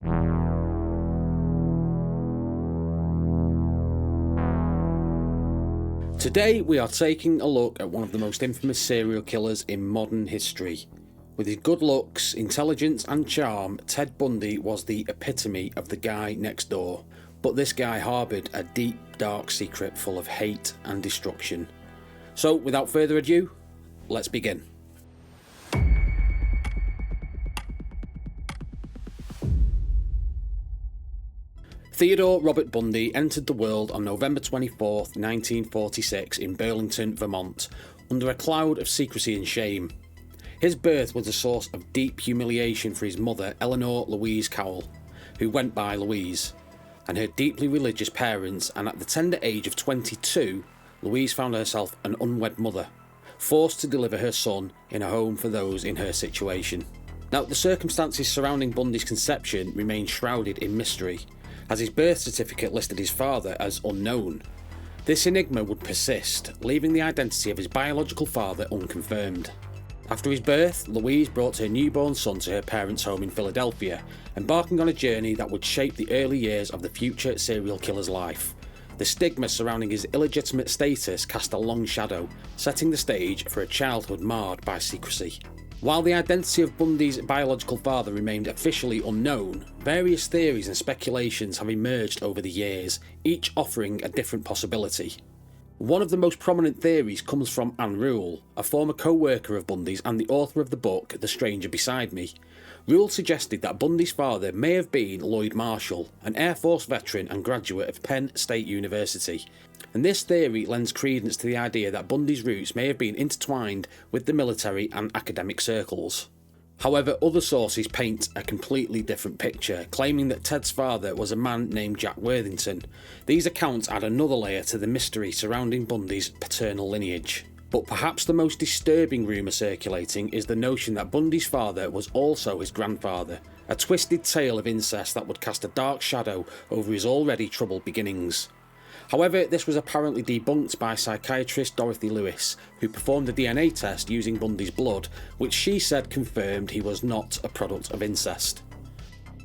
Today we are taking a look at one of the most infamous serial killers in modern history. With his good looks, intelligence and charm, Ted Bundy was the epitome of the guy next door. But this guy harboured a deep, dark secret full of hate and destruction. So without further ado, let's begin. Theodore Robert Bundy entered the world on November 24th, 1946 in Burlington, Vermont, under a cloud of secrecy and shame. His birth was a source of deep humiliation for his mother, Eleanor Louise Cowell, who went by Louise, and her deeply religious parents, and at the tender age of 22, Louise found herself an unwed mother, forced to deliver her son in a home for those in her situation. Now, the circumstances surrounding Bundy's conception remain shrouded in mystery, as his birth certificate listed his father as unknown. This enigma would persist, leaving the identity of his biological father unconfirmed. After his birth, Louise brought her newborn son to her parents' home in Philadelphia, embarking on a journey that would shape the early years of the future serial killer's life. The stigma surrounding his illegitimate status cast a long shadow, setting the stage for a childhood marred by secrecy. While the identity of Bundy's biological father remained officially unknown, various theories and speculations have emerged over the years, each offering a different possibility. One of the most prominent theories comes from Anne Rule, a former co-worker of Bundy's and the author of the book The Stranger Beside Me. Rule suggested that Bundy's father may have been Lloyd Marshall, an Air Force veteran and graduate of Penn State University. And this theory lends credence to the idea that Bundy's roots may have been intertwined with the military and academic circles. However, other sources paint a completely different picture, claiming that Ted's father was a man named Jack Worthington. These accounts add another layer to the mystery surrounding Bundy's paternal lineage. But perhaps the most disturbing rumour circulating is the notion that Bundy's father was also his grandfather, a twisted tale of incest that would cast a dark shadow over his already troubled beginnings. However, this was apparently debunked by psychiatrist Dorothy Lewis, who performed a DNA test using Bundy's blood, which she said confirmed he was not a product of incest.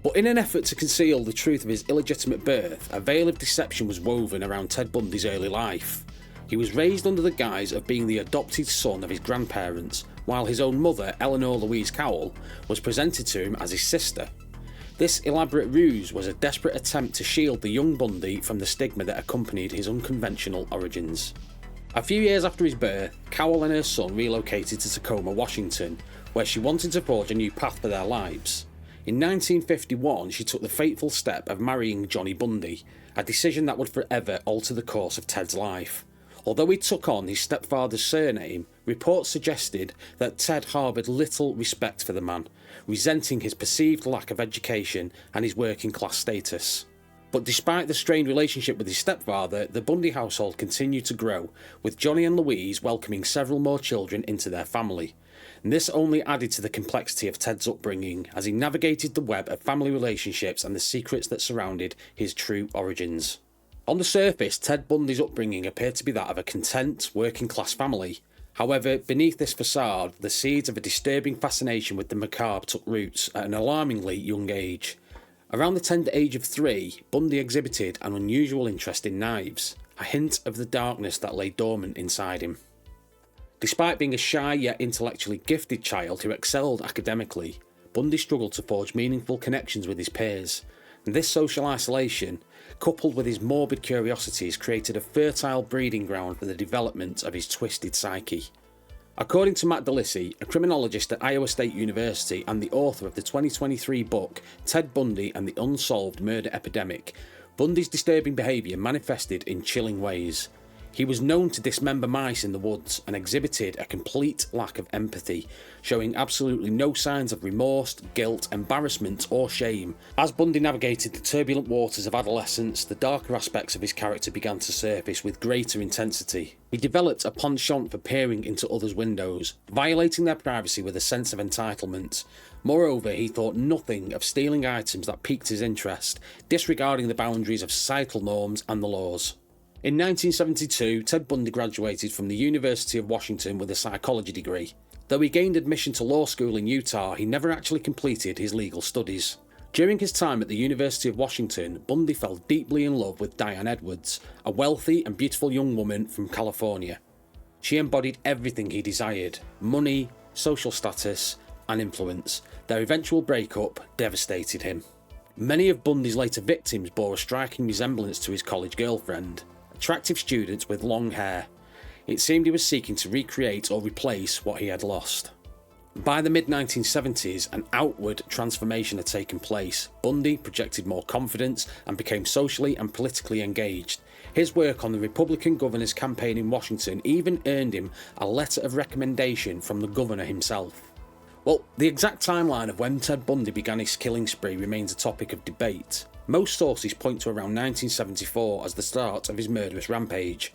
But in an effort to conceal the truth of his illegitimate birth, a veil of deception was woven around Ted Bundy's early life. He was raised under the guise of being the adopted son of his grandparents, while his own mother, Eleanor Louise Cowell, was presented to him as his sister. This elaborate ruse was a desperate attempt to shield the young Bundy from the stigma that accompanied his unconventional origins. A few years after his birth, Cowell and her son relocated to Tacoma, Washington, where she wanted to forge a new path for their lives. In 1951, she took the fateful step of marrying Johnny Bundy, a decision that would forever alter the course of Ted's life. Although he took on his stepfather's surname, reports suggested that Ted harboured little respect for the man, resenting his perceived lack of education and his working class status. But despite the strained relationship with his stepfather, the Bundy household continued to grow, with Johnny and Louise welcoming several more children into their family. And this only added to the complexity of Ted's upbringing as he navigated the web of family relationships and the secrets that surrounded his true origins. On the surface, Ted Bundy's upbringing appeared to be that of a content, working-class family. However, beneath this facade, the seeds of a disturbing fascination with the macabre took roots at an alarmingly young age. Around the tender age of 3, Bundy exhibited an unusual interest in knives, a hint of the darkness that lay dormant inside him. Despite being a shy yet intellectually gifted child who excelled academically, Bundy struggled to forge meaningful connections with his peers, and this social isolation, coupled with his morbid curiosities, created a fertile breeding ground for the development of his twisted psyche. According to Matt DeLisi, a criminologist at Iowa State University and the author of the 2023 book Ted Bundy and the Unsolved Murder Epidemic, Bundy's disturbing behaviour manifested in chilling ways. He was known to dismember mice in the woods and exhibited a complete lack of empathy, showing absolutely no signs of remorse, guilt, embarrassment or shame. As Bundy navigated the turbulent waters of adolescence, the darker aspects of his character began to surface with greater intensity. He developed a penchant for peering into others' windows, violating their privacy with a sense of entitlement. Moreover, he thought nothing of stealing items that piqued his interest, disregarding the boundaries of societal norms and the laws. In 1972, Ted Bundy graduated from the University of Washington with a psychology degree. Though he gained admission to law school in Utah, he never actually completed his legal studies. During his time at the University of Washington, Bundy fell deeply in love with Diane Edwards, a wealthy and beautiful young woman from California. She embodied everything he desired: money, social status, and influence. Their eventual breakup devastated him. Many of Bundy's later victims bore a striking resemblance to his college girlfriend, attractive students with long hair. It seemed he was seeking to recreate or replace what he had lost. By the mid-1970s, an outward transformation had taken place. Bundy projected more confidence and became socially and politically engaged. His work on the Republican governor's campaign in Washington even earned him a letter of recommendation from the governor himself. Well, the exact timeline of when Ted Bundy began his killing spree remains a topic of debate. Most sources point to around 1974 as the start of his murderous rampage.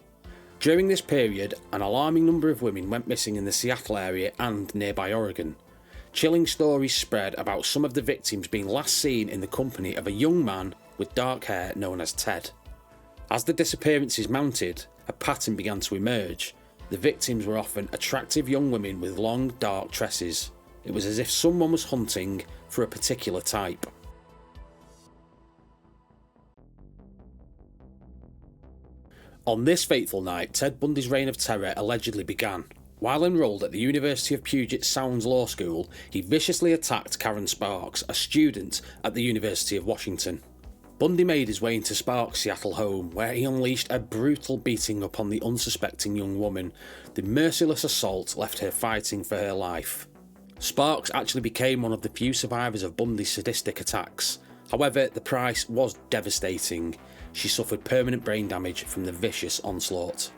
During this period, an alarming number of women went missing in the Seattle area and nearby Oregon. Chilling stories spread about some of the victims being last seen in the company of a young man with dark hair known as Ted. As the disappearances mounted, a pattern began to emerge. The victims were often attractive young women with long, dark tresses. It was as if someone was hunting for a particular type. On this fateful night, Ted Bundy's reign of terror allegedly began. While enrolled at the University of Puget Sound's law school, he viciously attacked Karen Sparks, a student at the University of Washington. Bundy made his way into Sparks' Seattle home, where he unleashed a brutal beating upon the unsuspecting young woman. The merciless assault left her fighting for her life. Sparks actually became one of the few survivors of Bundy's sadistic attacks. However, the price was devastating. She suffered permanent brain damage from the vicious onslaught.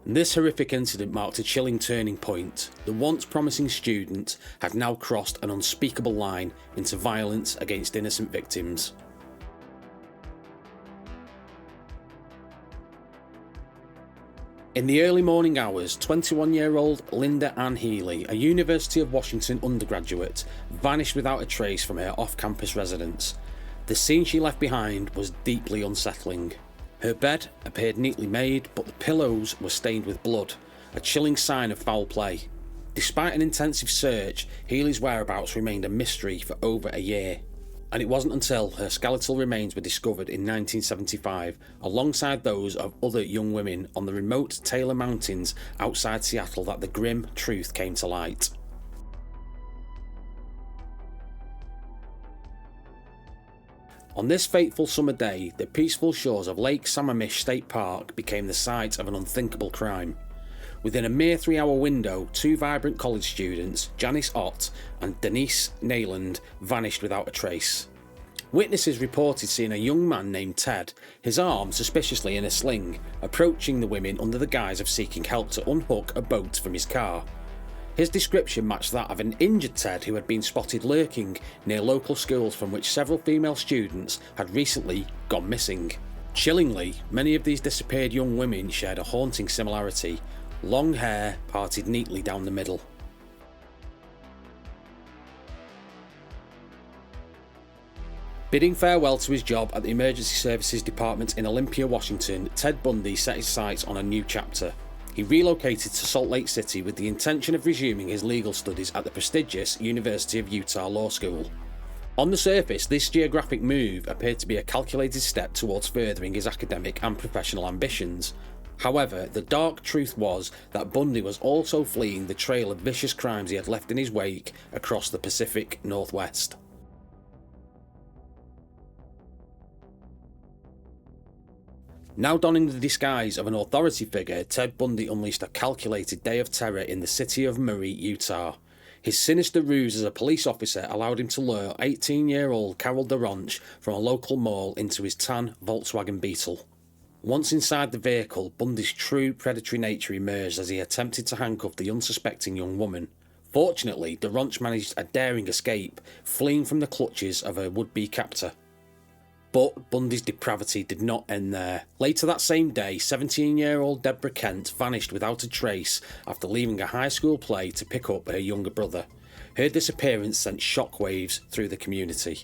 This horrific incident marked a chilling turning point. The once promising student had now crossed an unspeakable line into violence against innocent victims. In the early morning hours, 21-year-old Linda Ann Healy, a University of Washington undergraduate, vanished without a trace from her off-campus residence. The scene she left behind was deeply unsettling. Her bed appeared neatly made, but the pillows were stained with blood, a chilling sign of foul play. Despite an intensive search, Healy's whereabouts remained a mystery for over a year. And it wasn't until her skeletal remains were discovered in 1975, alongside those of other young women on the remote Taylor Mountains outside Seattle, that the grim truth came to light. On this fateful summer day, the peaceful shores of Lake Sammamish State Park became the site of an unthinkable crime. Within a mere 3-hour window, 2 vibrant college students, Janice Ott and Denise Nayland, vanished without a trace. Witnesses reported seeing a young man named Ted, his arm suspiciously in a sling, approaching the women under the guise of seeking help to unhook a boat from his car. His description matched that of an injured Ted who had been spotted lurking near local schools from which several female students had recently gone missing. Chillingly, many of these disappeared young women shared a haunting similarity: long hair parted neatly down the middle. Bidding farewell to his job at the Emergency Services Department in Olympia, Washington, Ted Bundy set his sights on a new chapter. He relocated to Salt Lake City with the intention of resuming his legal studies at the prestigious University of Utah Law School. On the surface, this geographic move appeared to be a calculated step towards furthering his academic and professional ambitions. However, the dark truth was that Bundy was also fleeing the trail of vicious crimes he had left in his wake across the Pacific Northwest. Now donning the disguise of an authority figure, Ted Bundy unleashed a calculated day of terror in the city of Murray, Utah. His sinister ruse as a police officer allowed him to lure 18-year-old Carol DeRonch from a local mall into his tan Volkswagen Beetle. Once inside the vehicle, Bundy's true predatory nature emerged as he attempted to handcuff the unsuspecting young woman. Fortunately, DeRonch managed a daring escape, fleeing from the clutches of her would-be captor. But Bundy's depravity did not end there. Later that same day, 17-year-old Deborah Kent vanished without a trace after leaving a high school play to pick up her younger brother. Her disappearance sent shockwaves through the community.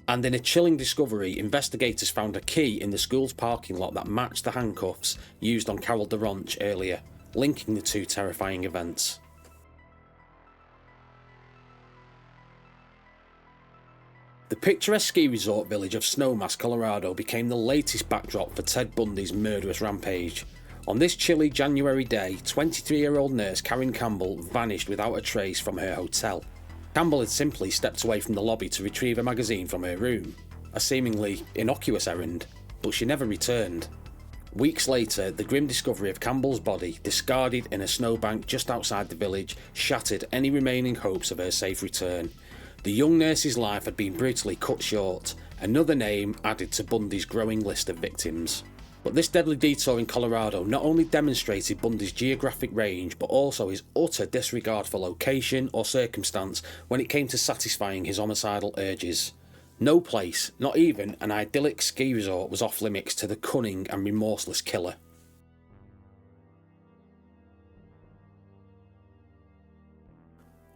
And in a chilling discovery, investigators found a key in the school's parking lot that matched the handcuffs used on Carol DeRonch earlier, linking the two terrifying events. The picturesque ski resort village of Snowmass, Colorado became the latest backdrop for Ted Bundy's murderous rampage. On this chilly January day, 23-year-old nurse Karen Campbell vanished without a trace from her hotel. Campbell had simply stepped away from the lobby to retrieve a magazine from her room, a seemingly innocuous errand, but she never returned. Weeks later, the grim discovery of Campbell's body, discarded in a snowbank just outside the village, shattered any remaining hopes of her safe return. The young nurse's life had been brutally cut short, another name added to Bundy's growing list of victims. But this deadly detour in Colorado not only demonstrated Bundy's geographic range, but also his utter disregard for location or circumstance when it came to satisfying his homicidal urges. No place, not even an idyllic ski resort, was off limits to the cunning and remorseless killer.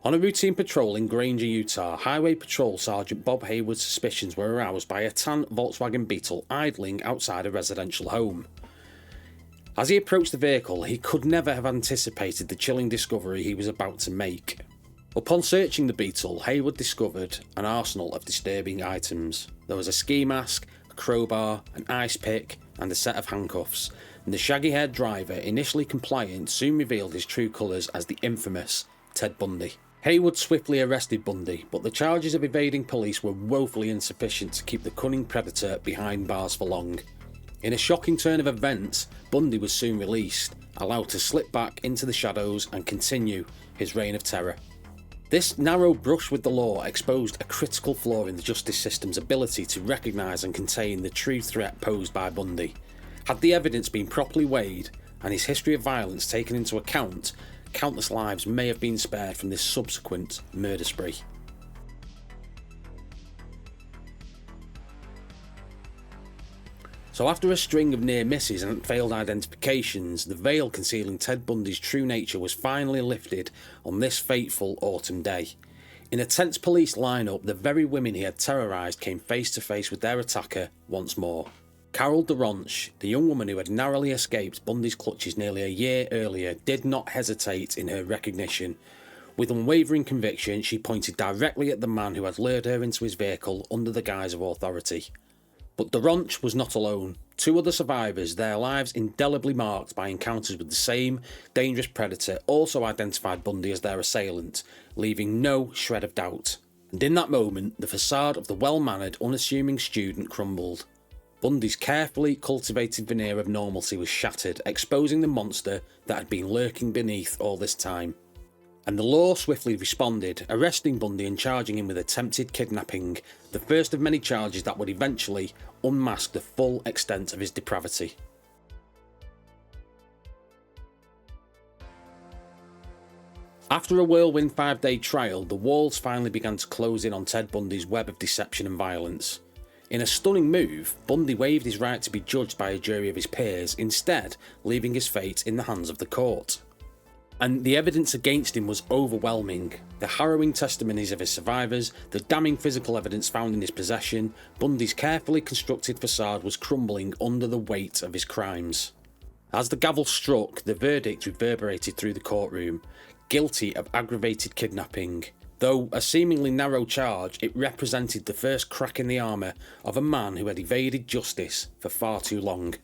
On a routine patrol in Granger, Utah, Highway Patrol Sergeant Bob Hayward's suspicions were aroused by a tan Volkswagen Beetle idling outside a residential home. As he approached the vehicle, he could never have anticipated the chilling discovery he was about to make. Upon searching the Beetle, Hayward discovered an arsenal of disturbing items. There was a ski mask, a crowbar, an ice pick, and a set of handcuffs, and the shaggy-haired driver, initially compliant, soon revealed his true colours as the infamous Ted Bundy. Hayward swiftly arrested Bundy, but the charges of evading police were woefully insufficient to keep the cunning predator behind bars for long. In a shocking turn of events, Bundy was soon released, allowed to slip back into the shadows and continue his reign of terror. This narrow brush with the law exposed a critical flaw in the justice system's ability to recognise and contain the true threat posed by Bundy. Had the evidence been properly weighed and his history of violence taken into account, countless lives may have been spared from this subsequent murder spree. So after a string of near misses and failed identifications, the veil concealing Ted Bundy's true nature was finally lifted on this fateful autumn day. In a tense police lineup, the very women he had terrorised came face to face with their attacker once more. Carol DeRonch, the young woman who had narrowly escaped Bundy's clutches nearly a year earlier, did not hesitate in her recognition. With unwavering conviction, she pointed directly at the man who had lured her into his vehicle under the guise of authority. But DeRonch was not alone. Two other survivors, their lives indelibly marked by encounters with the same dangerous predator, also identified Bundy as their assailant, leaving no shred of doubt. And in that moment, the facade of the well-mannered, unassuming student crumbled. Bundy's carefully cultivated veneer of normalcy was shattered, exposing the monster that had been lurking beneath all this time. And the law swiftly responded, arresting Bundy and charging him with attempted kidnapping, the first of many charges that would eventually unmask the full extent of his depravity. After a whirlwind 5-day trial, the walls finally began to close in on Ted Bundy's web of deception and violence. In a stunning move, Bundy waived his right to be judged by a jury of his peers, instead leaving his fate in the hands of the court. And the evidence against him was overwhelming. The harrowing testimonies of his survivors, the damning physical evidence found in his possession, Bundy's carefully constructed facade was crumbling under the weight of his crimes. As the gavel struck, the verdict reverberated through the courtroom. Guilty of aggravated kidnapping. Though a seemingly narrow charge, it represented the first crack in the armour of a man who had evaded justice for far too long.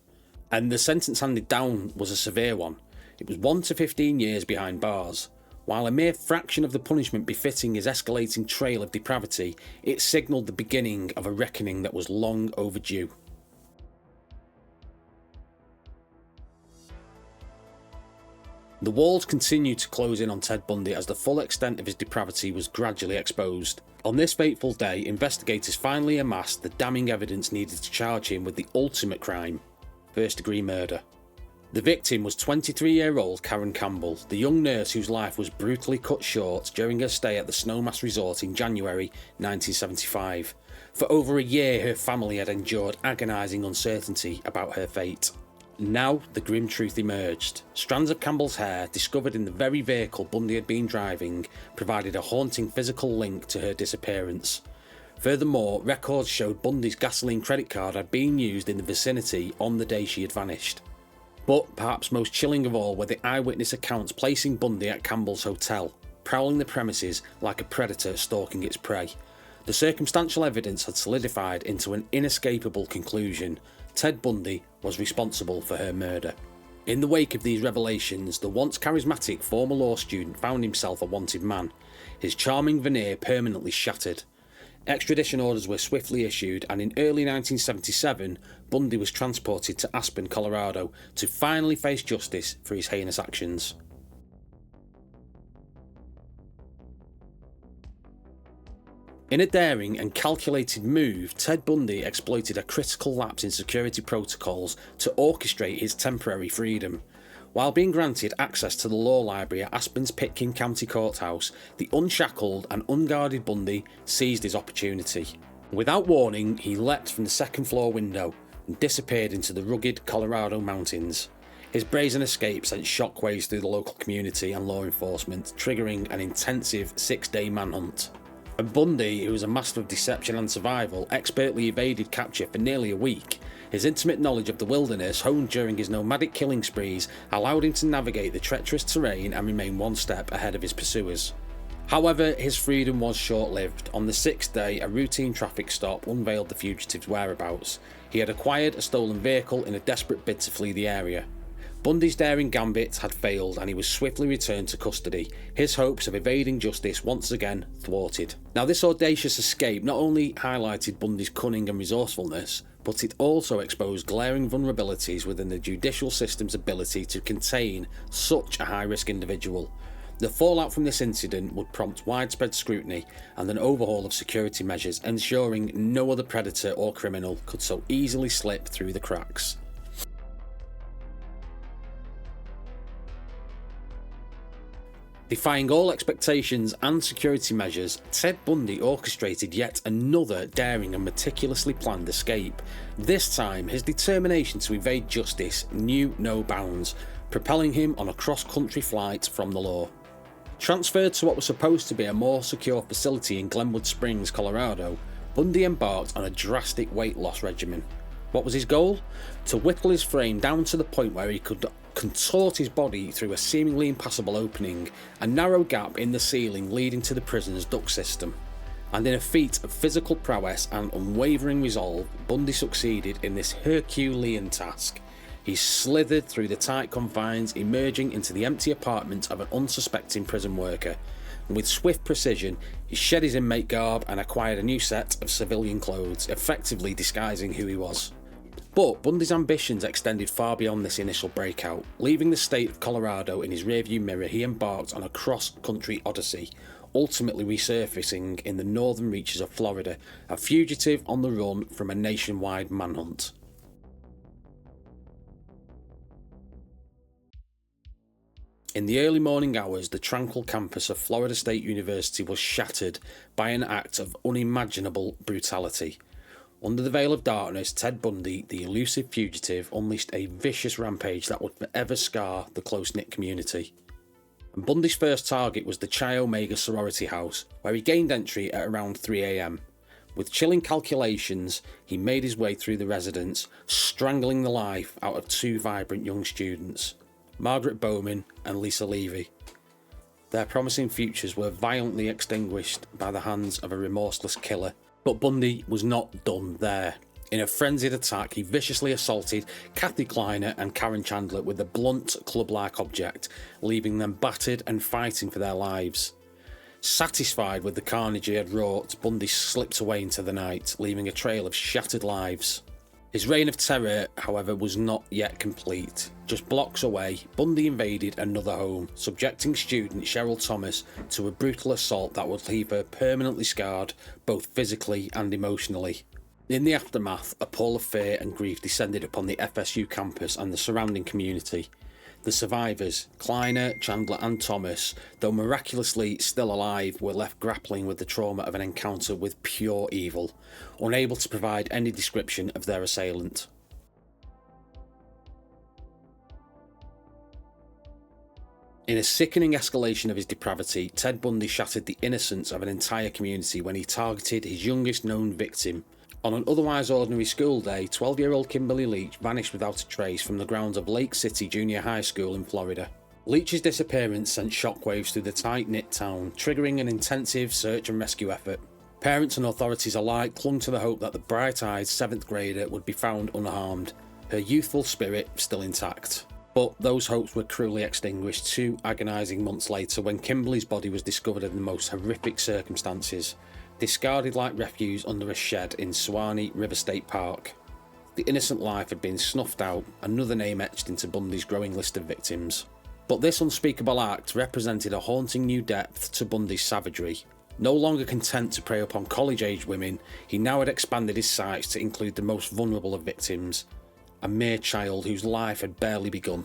And the sentence handed down was a severe one. It was 1 to 15 years behind bars. While a mere fraction of the punishment befitting his escalating trail of depravity, it signalled the beginning of a reckoning that was long overdue. The walls continued to close in on Ted Bundy as the full extent of his depravity was gradually exposed. On this fateful day, investigators finally amassed the damning evidence needed to charge him with the ultimate crime, first-degree murder. The victim was 23-year-old Karen Campbell, the young nurse whose life was brutally cut short during her stay at the Snowmass Resort in January 1975. For over a year, her family had endured agonising uncertainty about her fate. Now, the grim truth emerged. Strands of Campbell's hair, discovered in the very vehicle Bundy had been driving, provided a haunting physical link to her disappearance. Furthermore, records showed Bundy's gasoline credit card had been used in the vicinity on the day she had vanished. But perhaps most chilling of all were the eyewitness accounts placing Bundy at Campbell's hotel, prowling the premises like a predator stalking its prey. The circumstantial evidence had solidified into an inescapable conclusion: Ted Bundy was responsible for her murder. In the wake of these revelations, the once charismatic former law student found himself a wanted man, his charming veneer permanently shattered. Extradition orders were swiftly issued, and in early 1977, Bundy was transported to Aspen, Colorado, to finally face justice for his heinous actions. In a daring and calculated move, Ted Bundy exploited a critical lapse in security protocols to orchestrate his temporary freedom. While being granted access to the law library at Aspen's Pitkin County Courthouse, the unshackled and unguarded Bundy seized his opportunity. Without warning, he leapt from the second-floor window and disappeared into the rugged Colorado mountains. His brazen escape sent shockwaves through the local community and law enforcement, triggering an intensive 6-day manhunt. And Bundy, who was a master of deception and survival, expertly evaded capture for nearly a week. His intimate knowledge of the wilderness, honed during his nomadic killing sprees, allowed him to navigate the treacherous terrain and remain one step ahead of his pursuers. However, his freedom was short-lived. On the 6th day, a routine traffic stop unveiled the fugitive's whereabouts. He had acquired a stolen vehicle in a desperate bid to flee the area. Bundy's daring gambit had failed, and he was swiftly returned to custody, his hopes of evading justice once again thwarted. Now, this audacious escape not only highlighted Bundy's cunning and resourcefulness, but it also exposed glaring vulnerabilities within the judicial system's ability to contain such a high-risk individual. The fallout from this incident would prompt widespread scrutiny and an overhaul of security measures, ensuring no other predator or criminal could so easily slip through the cracks. Defying all expectations and security measures, Ted Bundy orchestrated yet another daring and meticulously planned escape. This time, his determination to evade justice knew no bounds, propelling him on a cross-country flight from the law. Transferred to what was supposed to be a more secure facility in Glenwood Springs, Colorado, Bundy embarked on a drastic weight loss regimen. What was his goal? To whittle his frame down to the point where he could contort his body through a seemingly impassable opening, a narrow gap in the ceiling leading to the prison's duct system. And in a feat of physical prowess and unwavering resolve, Bundy succeeded in this Herculean task. He slithered through the tight confines, emerging into the empty apartment of an unsuspecting prison worker. And with swift precision, he shed his inmate garb and acquired a new set of civilian clothes, effectively disguising who he was. But Bundy's ambitions extended far beyond this initial breakout. Leaving the state of Colorado in his rearview mirror, he embarked on a cross-country odyssey, ultimately resurfacing in the northern reaches of Florida, a fugitive on the run from a nationwide manhunt. In the early morning hours, the tranquil campus of Florida State University was shattered by an act of unimaginable brutality. Under the veil of darkness, Ted Bundy, the elusive fugitive, unleashed a vicious rampage that would forever scar the close-knit community. And Bundy's first target was the Chi Omega sorority house, where he gained entry at around 3 a.m. With chilling calculations, he made his way through the residence, strangling the life out of 2 vibrant young students, Margaret Bowman and Lisa Levy. Their promising futures were violently extinguished by the hands of a remorseless killer. But Bundy was not done there. In a frenzied attack, he viciously assaulted Kathy Kleiner and Karen Chandler with a blunt, club-like object, leaving them battered and fighting for their lives. Satisfied with the carnage he had wrought, Bundy slipped away into the night, leaving a trail of shattered lives. His reign of terror, however, was not yet complete. Just blocks away, Bundy invaded another home, subjecting student Cheryl Thomas to a brutal assault that would leave her permanently scarred, both physically and emotionally. In the aftermath, a pall of fear and grief descended upon the FSU campus and the surrounding community. The survivors, Kleiner, Chandler and Thomas, though miraculously still alive, were left grappling with the trauma of an encounter with pure evil, unable to provide any description of their assailant. In a sickening escalation of his depravity, Ted Bundy shattered the innocence of an entire community when he targeted his youngest known victim. On an otherwise ordinary school day, 12-year-old Kimberly Leach vanished without a trace from the grounds of Lake City Junior High School in Florida. Leach's disappearance sent shockwaves through the tight-knit town, triggering an intensive search and rescue effort. Parents and authorities alike clung to the hope that the bright-eyed 7th grader would be found unharmed, her youthful spirit still intact. But those hopes were cruelly extinguished 2 agonising months later when Kimberly's body was discovered in the most horrific circumstances, discarded like refuse under a shed in Suwannee River State Park. The innocent life had been snuffed out, another name etched into Bundy's growing list of victims. But this unspeakable act represented a haunting new depth to Bundy's savagery. No longer content to prey upon college-aged women, he now had expanded his sights to include the most vulnerable of victims, a mere child whose life had barely begun.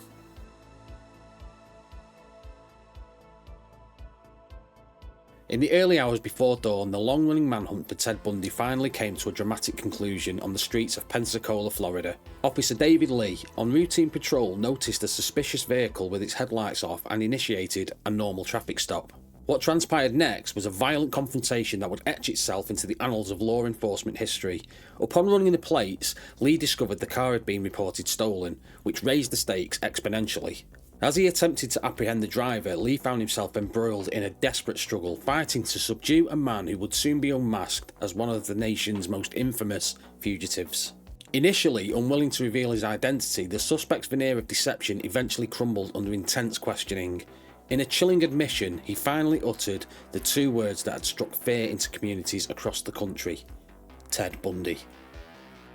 In the early hours before dawn, the long-running manhunt for Ted Bundy finally came to a dramatic conclusion on the streets of Pensacola, Florida. Officer David Lee, on routine patrol, noticed a suspicious vehicle with its headlights off and initiated a normal traffic stop. What transpired next was a violent confrontation that would etch itself into the annals of law enforcement history. Upon running the plates, Lee discovered the car had been reported stolen, which raised the stakes exponentially. As he attempted to apprehend the driver, Lee found himself embroiled in a desperate struggle, fighting to subdue a man who would soon be unmasked as one of the nation's most infamous fugitives. Initially unwilling to reveal his identity, the suspect's veneer of deception eventually crumbled under intense questioning. In a chilling admission, he finally uttered the 2 words that had struck fear into communities across the country: Ted Bundy.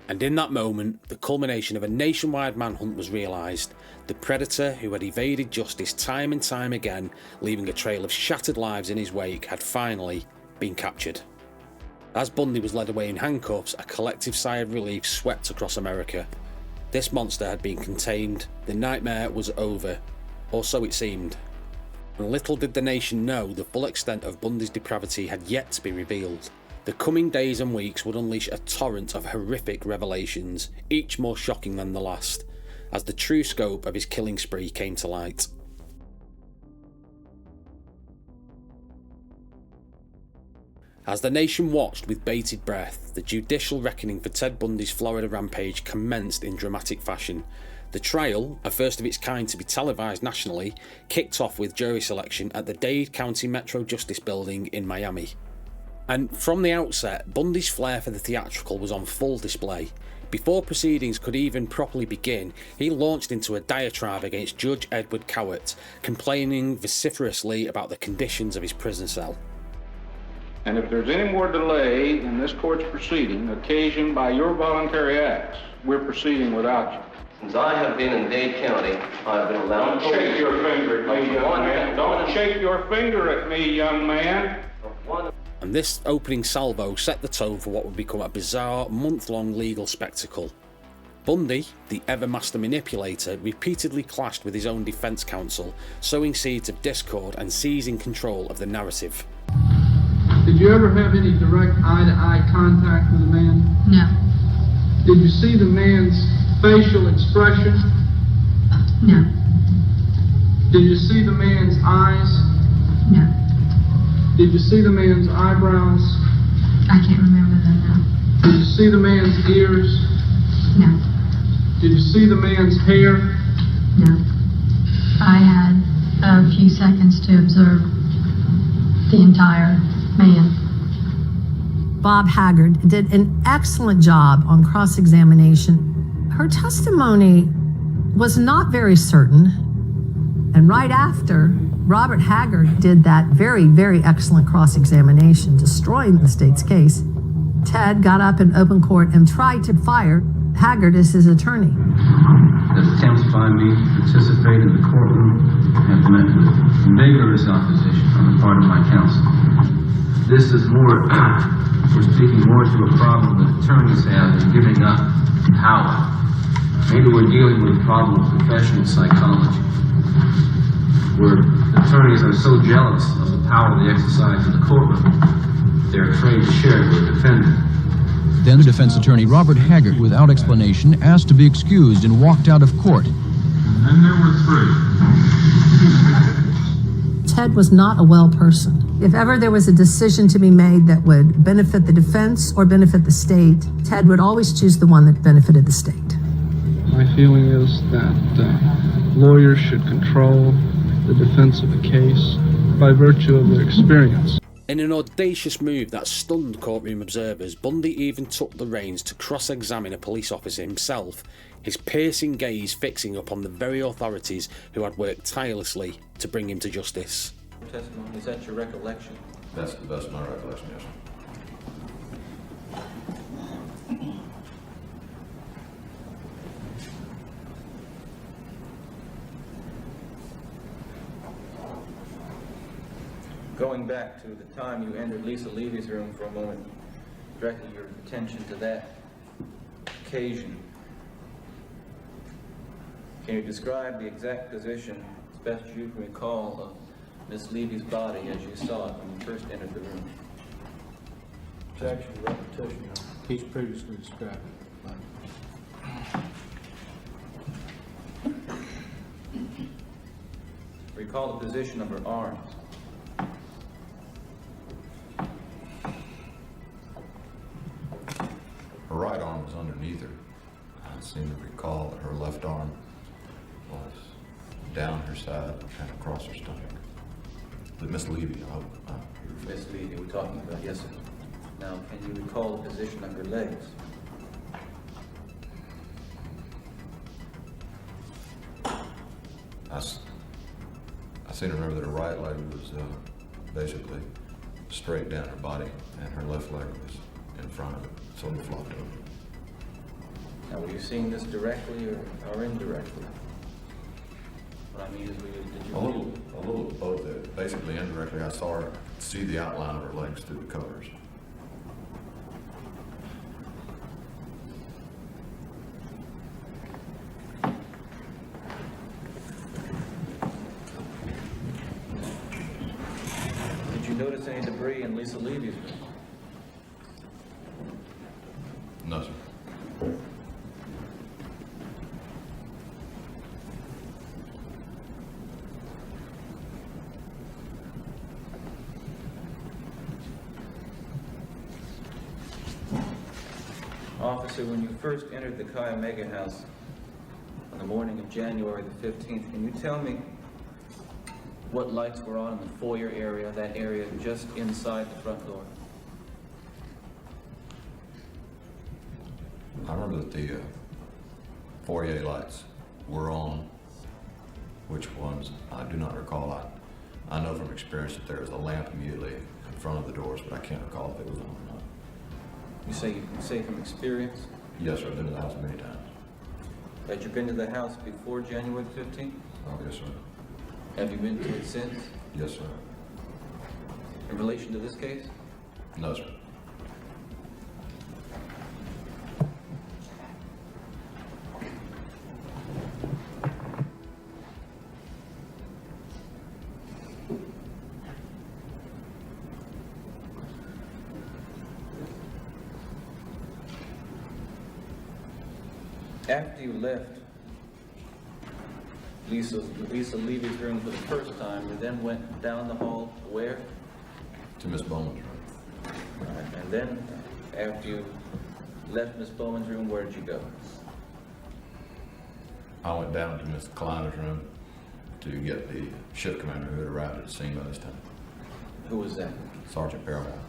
And in that moment, the culmination of a nationwide manhunt was realised. The predator, who had evaded justice time and time again, leaving a trail of shattered lives in his wake, had finally been captured. As Bundy was led away in handcuffs, a collective sigh of relief swept across America. This monster had been contained, the nightmare was over, or so it seemed. And little did the nation know the full extent of Bundy's depravity had yet to be revealed. The coming days and weeks would unleash a torrent of horrific revelations, each more shocking than the last, as the true scope of his killing spree came to light. As the nation watched with bated breath, the judicial reckoning for Ted Bundy's Florida rampage commenced in dramatic fashion. The trial, a first of its kind to be televised nationally, kicked off with jury selection at the Dade County Metro Justice Building in Miami. And from the outset, Bundy's flair for the theatrical was on full display. Before proceedings could even properly begin, he launched into a diatribe against Judge Edward Cowart, complaining vociferously about the conditions of his prison cell. And if there's any more delay in this court's proceeding occasioned by your voluntary acts, we're proceeding without you. Since I have been in Dade County, I've been allowed to... Don't shake your finger at me, young man. Don't shake your finger at me, young man. And this opening salvo set the tone for what would become a bizarre, month-long legal spectacle. Bundy, the ever-master manipulator, repeatedly clashed with his own defence counsel, sowing seeds of discord and seizing control of the narrative. Did you ever have any direct eye-to-eye contact with a man? No. Did you see the man's facial expression? No. Did you see the man's eyes? No. Did you see the man's eyebrows? I can't remember them now. Did you see the man's ears? No. Did you see the man's hair? No. I had a few seconds to observe the entire man. Bob Haggard did an excellent job on cross-examination. Her testimony was not very certain, and right after, Robert Haggard did that very, very excellent cross-examination, destroying the state's case. Ted got up in open court and tried to fire Haggard as his attorney. The attempts by me to participate in the courtroom have met with vigorous opposition on the part of my counsel. This is more, we're speaking more to a problem that attorneys have in giving up power. Maybe we're dealing with a problem of professional psychology, where attorneys are so jealous of the power they exercise in the courtroom, they're afraid to share it with a defendant. Then defense attorney Robert Haggard, without explanation, asked to be excused and walked out of court. And then there were three. Ted was not a well person. If ever there was a decision to be made that would benefit the defense or benefit the state, Ted would always choose the one that benefited the state. My feeling is that lawyers should control the defense of a case by virtue of their experience. In an audacious move that stunned courtroom observers, Bundy even took the reins to cross-examine a police officer himself, his piercing gaze fixing upon the very authorities who had worked tirelessly to bring him to justice. Testimony, is that your recollection? That's the best of my recollection, yes, sir. Going back to the time you entered Lisa Levy's room for a moment, directing your attention to that occasion, can you describe the exact position, as best as you can recall, of Miss Levy's body as you saw it when you first entered the room? Objection, repetition. He's previously described it. Recall the position of her arms. Her right arm was underneath her. I seem to recall that her left arm was down her side and across her stomach. But Miss Levy, I hope. Miss Levy, we're talking about, yes, sir. Now, can you recall the position of her legs? I seem to remember that her right leg was basically straight down her body, and her left leg was in front of it, sort of flopped over. Now, were you seeing this directly or indirectly? What I mean is, did you... A little of both. Basically, indirectly, I saw her see the outline of her legs through the covers. Did you notice any debris in Lisa Levy's room? No, sir. Officer, when you first entered the Chi Omega house on the morning of January the 15th, can you tell me what lights were on in the foyer area, that area just inside the front door? I remember that the foyer lights were on. Which ones, I do not recall. I know from experience that there is a lamp immediately in front of the doors, but I can't recall if it was on or not. You say from experience? Yes, sir. I've been to the house many times. Had you been to the house before January the 15th? Oh, yes, sir. Have you been to it since? Yes, sir. In relation to this case? No, sir. After you left Lisa Levy's room for the first time, you then went down the hall where? To Miss Bowman's room. Right. And then, after you left Miss Bowman's room, where did you go? I went down to Miss Kleiner's room to get the shift commander who had arrived at the scene by this time. Who was that? Sergeant Paramount.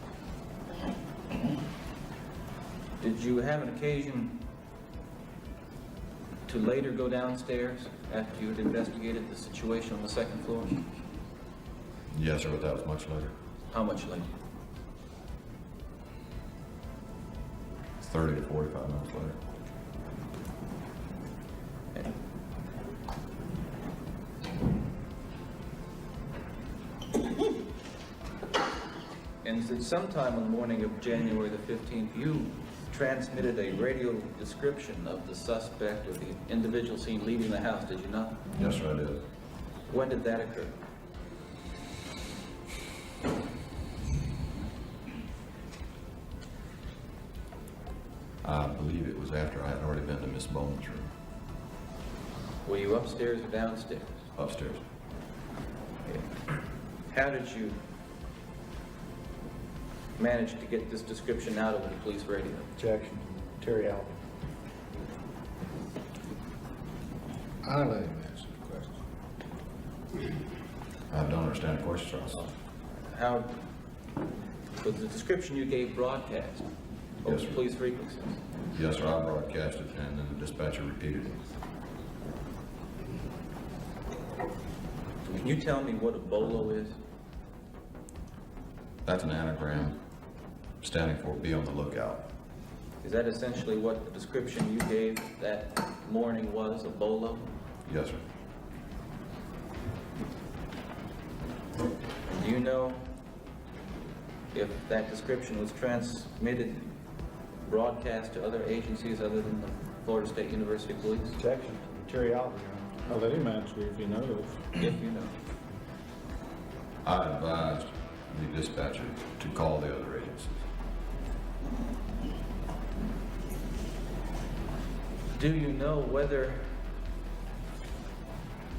Did you have an occasion to later go downstairs after you had investigated the situation on the second floor? Yes, sir, but that was much later. How much later? 30 to 45 minutes later. And at sometime on the morning of January the 15th, you transmitted a radio description of the suspect or the individual seen leaving the house, did you not? Yes, sir, I did. When did that occur? I believe it was after I had already been to Miss Bowman's room. Were you upstairs or downstairs? Upstairs. Okay. How did you manage to get this description out of the police radio? Objection. Terry Allen. I'll let him answer the question. I don't understand the question, sir. How Was the description you gave broadcast over Yes, sir. police frequencies? Yes, sir, I broadcast it, and then the dispatcher repeated it. Can you tell me what a bolo is? That's an anagram standing for be on the lookout. Is that essentially what the description you gave that morning was, a bolo? Yes, sir. Do you know if that description was transmitted, broadcast to other agencies other than the Florida State University Police? Objection to materiality. I'll let him answer if he knows. If you know. I advised the dispatcher to call the other agencies. Do you know whether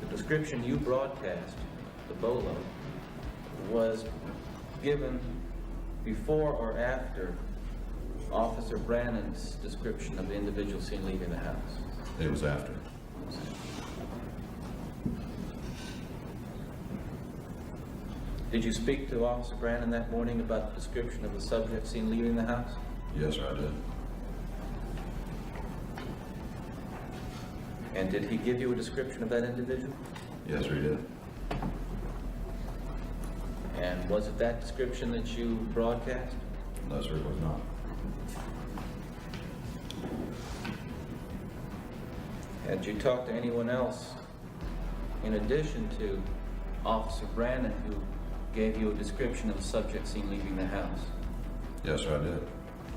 the description you broadcast, the bolo, was given before or after Officer Brannon's description of the individual seen leaving the house? It was after. Did you speak to Officer Brannon that morning about the description of the subject seen leaving the house? Yes, sir, I did. And did he give you a description of that individual? Yes, sir, he did. And was it that description that you broadcast? No, sir, it was not. Had you talked to anyone else in addition to Officer Brannon who gave you a description of the subject seen leaving the house? Yes, sir, I did.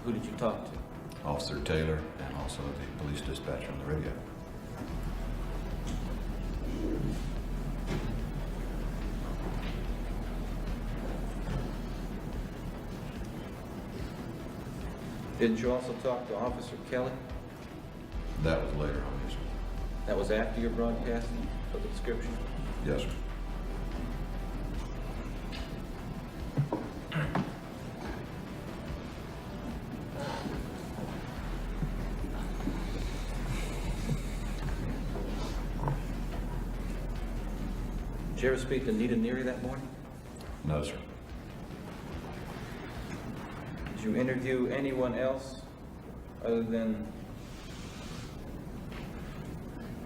Who did you talk to? Officer Taylor and also the police dispatcher on the radio. Didn't you also talk to Officer Kelly? That was later on, yes, sir. That was after your broadcasting of the description? Yes, sir. Did you ever speak to Nita Neary that morning? No, sir. Did you interview anyone else other than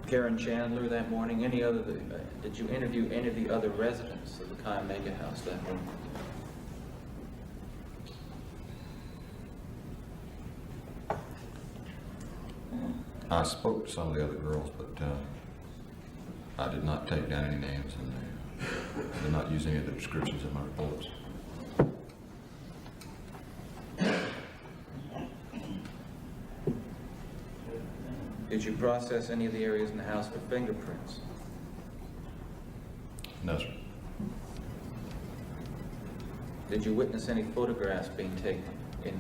Karen Chandler that morning? Any other? Did you interview any of the other residents of the Chi Omega house that morning? I spoke to some of the other girls, but I did not take down any names, and I did not use any of the descriptions in my reports. Did you process any of the areas in the house for fingerprints? No, sir. Did you witness any photographs being taken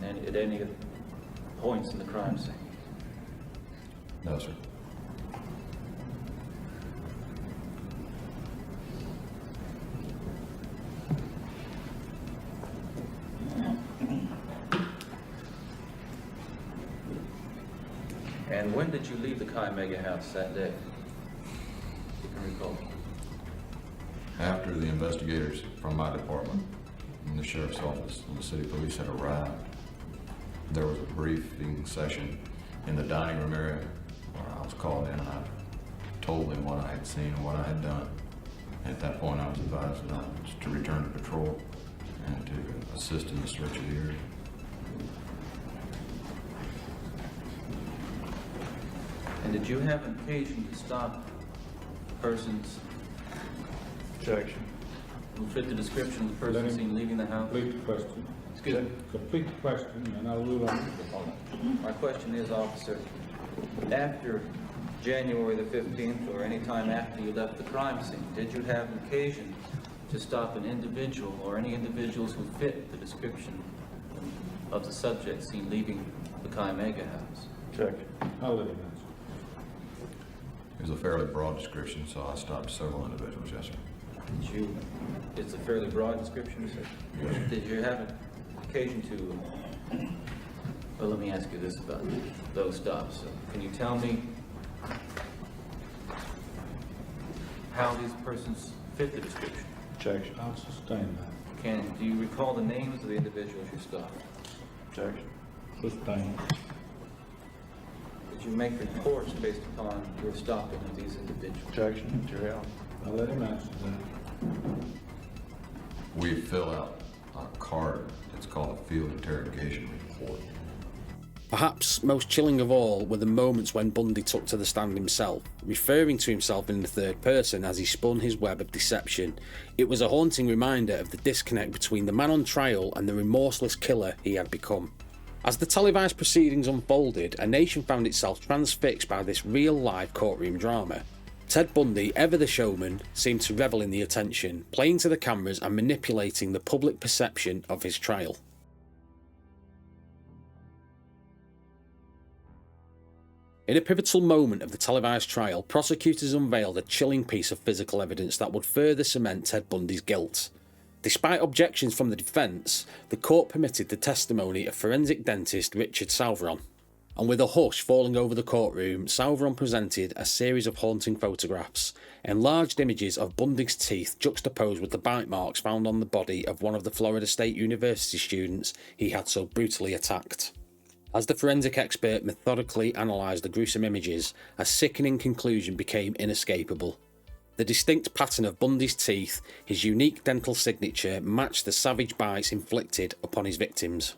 at any of the points in the crime scene? No, sir. And when did you leave the Chi Omega house that day? You can recall. After the investigators from my department and the sheriff's office and the city police had arrived, there was a briefing session in the dining room area where I was called in, and I told them what I had seen and what I had done. At that point, I was advised that I was to return to patrol and to assist in the search of the area. And did you have an occasion to stop persons Objection. who fit the description of the person Let him seen leaving the house? Complete the question. Excuse me. Complete the question, and I'll rule on it. My question is, officer, after January the 15th or any time after you left the crime scene, did you have an occasion to stop an individual or any individuals who fit the description of the subject seen leaving the Chi Omega house? Objection. I'll let him answer. It was a fairly broad description, so I stopped several individuals, yes, sir. It's a fairly broad description, sir. Did you have an occasion to, well, let me ask you this about those stops. Can you tell me how these persons fit the description? Objection. I'll sustain that. Do you recall the names of the individuals you stopped? Objection. Sustained. Did you make reports based upon your stopping of these individuals? Objection. Material. I'll let him answer that. We fill out a card. It's called a field interrogation report. Perhaps most chilling of all were the moments when Bundy took to the stand himself, referring to himself in the third person as he spun his web of deception. It was a haunting reminder of the disconnect between the man on trial and the remorseless killer he had become. As the televised proceedings unfolded, a nation found itself transfixed by this real-life courtroom drama. Ted Bundy, ever the showman, seemed to revel in the attention, playing to the cameras and manipulating the public perception of his trial. In a pivotal moment of the televised trial, prosecutors unveiled a chilling piece of physical evidence that would further cement Ted Bundy's guilt. Despite objections from the defence, the court permitted the testimony of forensic dentist Richard Salveron. And with a hush falling over the courtroom, Salveron presented a series of haunting photographs, enlarged images of Bundy's teeth juxtaposed with the bite marks found on the body of one of the Florida State University students he had so brutally attacked. As the forensic expert methodically analysed the gruesome images, a sickening conclusion became inescapable. The distinct pattern of Bundy's teeth, his unique dental signature, matched the savage bites inflicted upon his victims.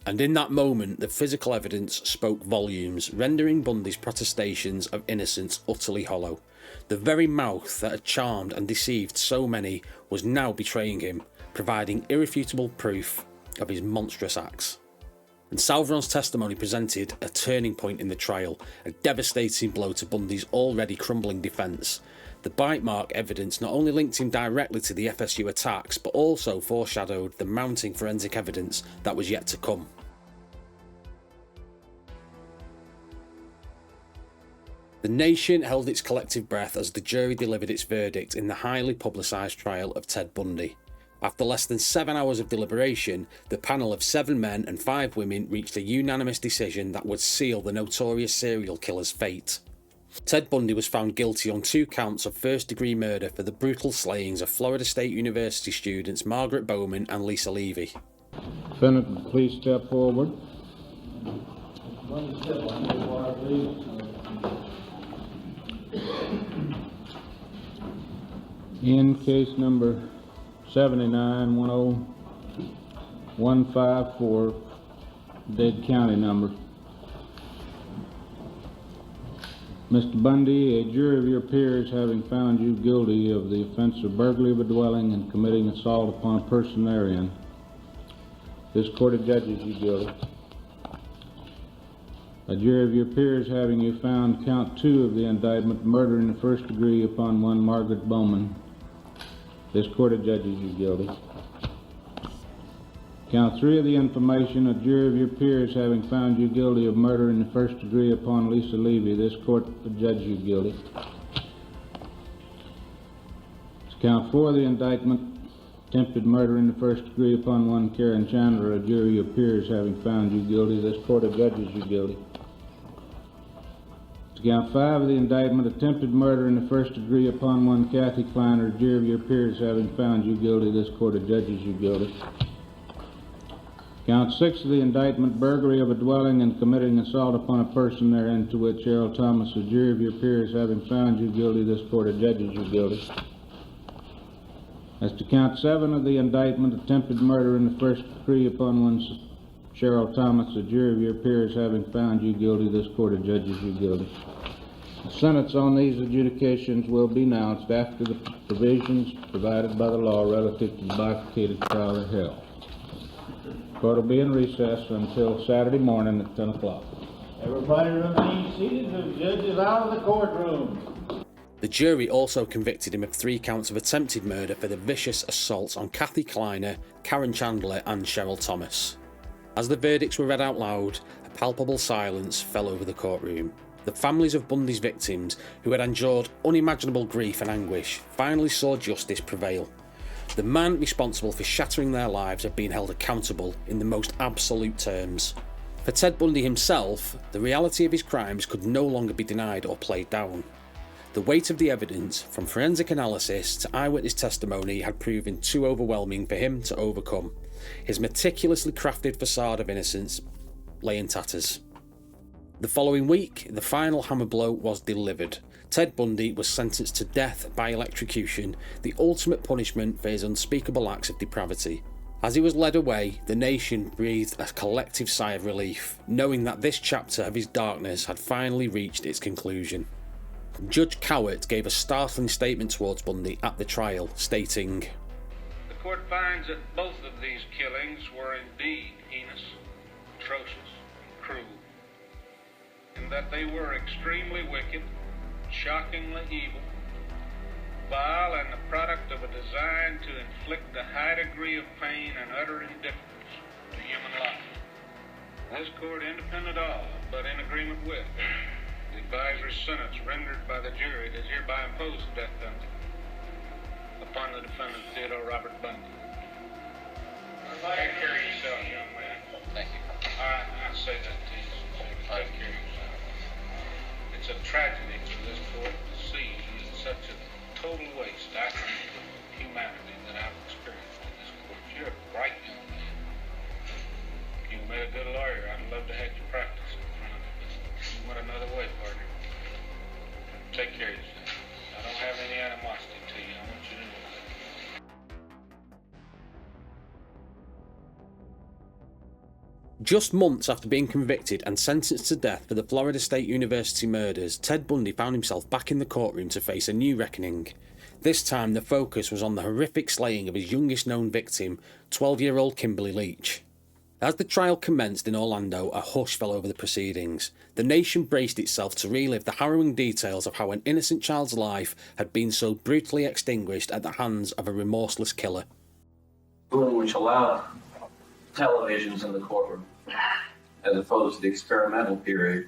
And in that moment, the physical evidence spoke volumes, rendering Bundy's protestations of innocence utterly hollow. The very mouth that had charmed and deceived so many was now betraying him, providing irrefutable proof of his monstrous acts. And Salveron's testimony presented a turning point in the trial, a devastating blow to Bundy's already crumbling defence. The bite mark evidence not only linked him directly to the FSU attacks, but also foreshadowed the mounting forensic evidence that was yet to come. The nation held its collective breath as the jury delivered its verdict in the highly publicised trial of Ted Bundy. After less than 7 hours of deliberation, the panel of 7 men and 5 women reached a unanimous decision that would seal the notorious serial killer's fate. Ted Bundy was found guilty on 2 counts of first-degree murder for the brutal slayings of Florida State University students Margaret Bowman and Lisa Levy. Defendant, please step forward. In case number 79-10154, Dade County number. Mr. Bundy, a jury of your peers having found you guilty of the offense of burglary of a dwelling and committing assault upon a person therein, this court adjudges you guilty. A jury of your peers having you found count 2 of the indictment, murder in the first degree upon one Margaret Bowman, this court adjudges you guilty. Count 3 of the information, a jury of your peers having found you guilty of murder in the first degree upon Lisa Levy, this court adjudges you guilty. Count 4 of the indictment, attempted murder in the first degree upon one Karen Chandler, a jury of your peers having found you guilty, this court adjudges you guilty. Count 5 of the indictment, attempted murder in the first degree upon one Kathy Kleiner, a jury of your peers having found you guilty, this court adjudges you guilty. Count 6 of the indictment, burglary of a dwelling and committing assault upon a person therein, to which Cheryl Thomas, a jury of your peers having found you guilty, this court adjudges you guilty. As to count 7 of the indictment, attempted murder in the first degree upon one Cheryl Thomas, a jury of your peers having found you guilty, this court adjudges you guilty. The sentence on these adjudications will be announced after the provisions provided by the law relative to the bifurcated trial are held. The court will be in recess until Saturday morning at 10 o'clock. Everybody remain seated. The judge is out of the courtroom. The jury also convicted him of 3 counts of attempted murder for the vicious assaults on Kathy Kleiner, Karen Chandler and Cheryl Thomas. As the verdicts were read out loud, a palpable silence fell over the courtroom. The families of Bundy's victims, who had endured unimaginable grief and anguish, finally saw justice prevail. The man responsible for shattering their lives had been held accountable in the most absolute terms. For Ted Bundy himself, the reality of his crimes could no longer be denied or played down. The weight of the evidence, from forensic analysis to eyewitness testimony, had proven too overwhelming for him to overcome. His meticulously crafted facade of innocence lay in tatters. The following week, the final hammer blow was delivered. Ted Bundy was sentenced to death by electrocution, the ultimate punishment for his unspeakable acts of depravity. As he was led away, the nation breathed a collective sigh of relief, knowing that this chapter of his darkness had finally reached its conclusion. Judge Cowart gave a startling statement towards Bundy at the trial, stating, "The court finds that both of these killings were indeed heinous, atrocious, and cruel, and that they were extremely wicked, shockingly evil, vile, and the product of a design to inflict a high degree of pain and utter indifference to human life. This court, independent of, but in agreement with, the advisory sentence rendered by the jury, does hereby impose the death penalty upon the defendant, Theodore Robert Bundy." Take care of yourself, young man. Thank you. All right, I say that to you. Take care of yourself. It's a tragedy for this court to see such a total waste, I think, of humanity that I've experienced in this court. You're a bright young man. If you made a good lawyer, I'd love to have you practice in front of me. You went another way, partner. Take care of yourself. I don't have any animosity to you. I want you to know that. Just months after being convicted and sentenced to death for the Florida State University murders, Ted Bundy found himself back in the courtroom to face a new reckoning. This time the focus was on the horrific slaying of his youngest known victim, 12-year-old Kimberly Leach. As the trial commenced in Orlando, a hush fell over the proceedings. The nation braced itself to relive the harrowing details of how an innocent child's life had been so brutally extinguished at the hands of a remorseless killer. Which allowed televisions in the courtroom, as opposed to the experimental period.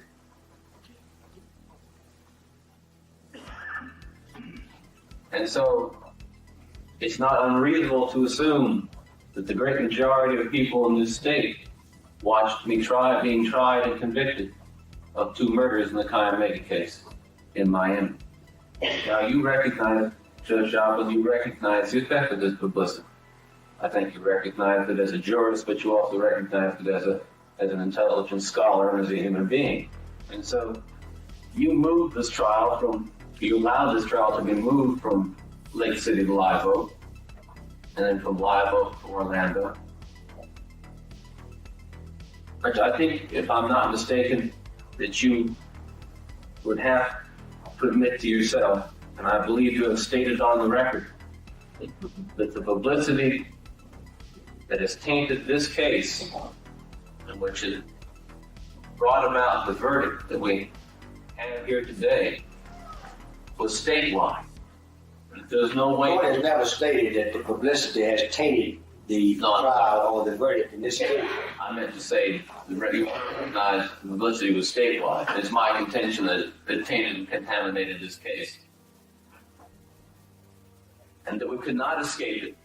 And so, it's not unreasonable to assume that the great majority of people in this state watched me being tried and convicted of 2 murders in the Kayamega case in Miami. Now you recognize, Judge Joplin, you recognize the effect of this publicity. I think you recognize it as a jurist, but you also recognize it as an intelligent scholar and as a human being. And so you allowed this trial to be moved from Lake City to Live Oak, and then from Live Oak to Orlando. I think, if I'm not mistaken, that you would have to admit to yourself, and I believe you have stated on the record, that the publicity that has tainted this case, and which has brought about the verdict that we have here today, was statewide. There's no way. The court has never stated that the publicity has tainted the trial or the verdict in this case. I meant to say the recognized publicity was statewide. It's my contention that it tainted and contaminated this case. And that we could not escape it.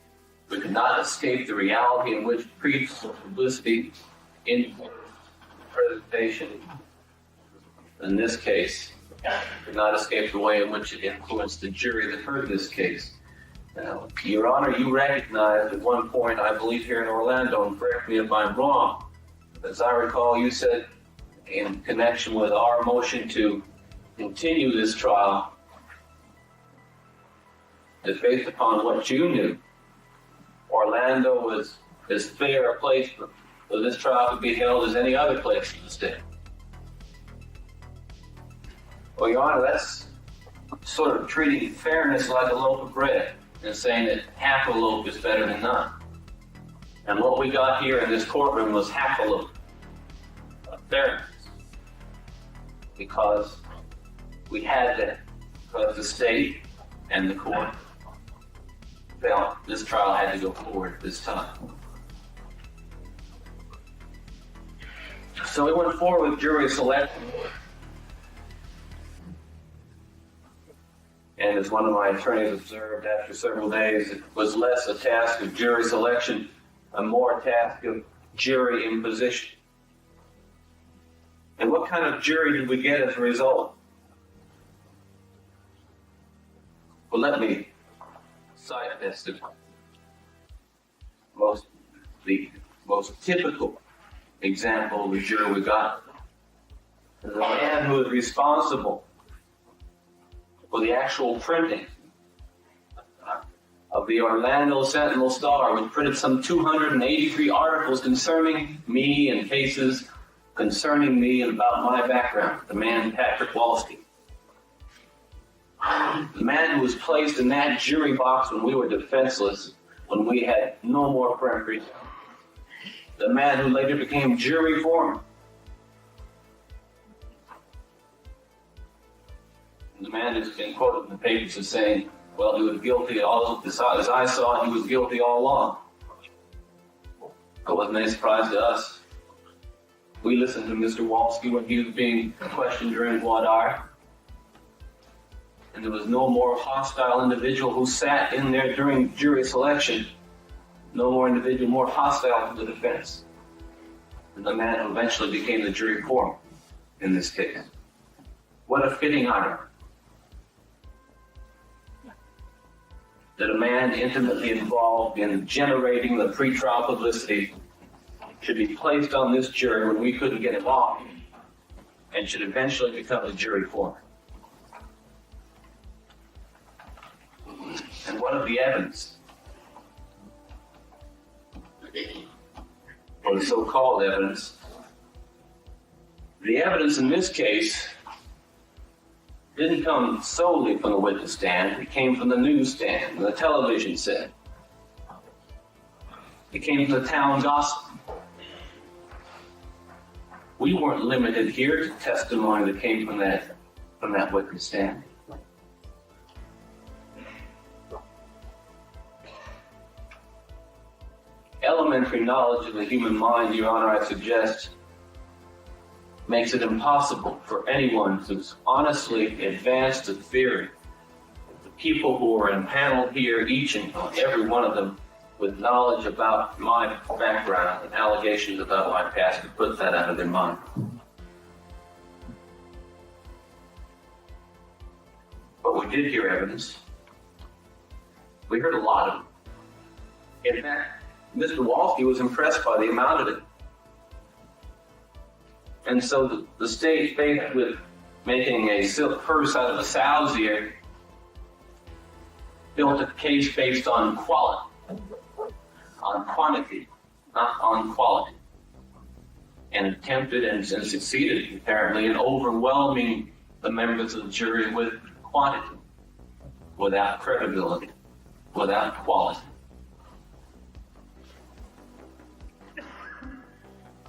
We could not escape the reality in which publicity in presentation, in this case, could not escape the way in which it influenced the jury that heard this case. Now, Your Honor, you recognized at one point, I believe here in Orlando, and correct me if I'm wrong, as I recall, you said in connection with our motion to continue this trial, that based upon what you knew, Orlando was as fair a place for this trial to be held as any other place in the state. Well, Your Honor, that's sort of treating fairness like a loaf of bread and saying that half a loaf is better than none. And what we got here in this courtroom was half a loaf of fairness. Because we had to, because the state and the court felt this trial had to go forward this time. So we went forward with jury selection. And as one of my attorneys observed, after several days, it was less a task of jury selection and more a task of jury imposition. And what kind of jury did we get as a result? Well, let me cite this. The most typical example of the jury we got is a man who is responsible for the actual printing of the Orlando Sentinel-Star, which printed some 283 articles concerning me and cases concerning me and about my background, the man Patrick Walski. The man who was placed in that jury box when we were defenseless, when we had no more peremptory. The man who later became jury foreman. And the man who's been quoted in the papers as saying, well, he was guilty all, as I saw it, he was guilty all along. It wasn't any surprise to us. We listened to Mr. Walski when he was being questioned during voir dire. And there was no more hostile individual who sat in there during jury selection. No more individual more hostile to the defense than the man who eventually became the jury foreman in this case. What a fitting honor that a man intimately involved in generating the pretrial publicity should be placed on this jury when we couldn't get him off, and should eventually become the jury foreman. And what of the evidence? Or the so-called evidence? The evidence in this case didn't come solely from the witness stand. It came from the newsstand and the television set. It came from the town gossip. We weren't limited here to testimony that came from that witness stand. Elementary knowledge of the human mind, Your Honor, I suggest, makes it impossible for anyone to honestly advance the theory. The people who are impaneled here, each and every one of them, with knowledge about my background and allegations about my past, to put that out of their mind. But we did hear evidence. We heard a lot of it. In fact, Mr. Walski was impressed by the amount of it. And so the state, faced with making a silk purse out of a sow's ear, built a case based on quality, on quantity, not on quality, and attempted and succeeded, apparently, in overwhelming the members of the jury with quantity, without credibility, without quality.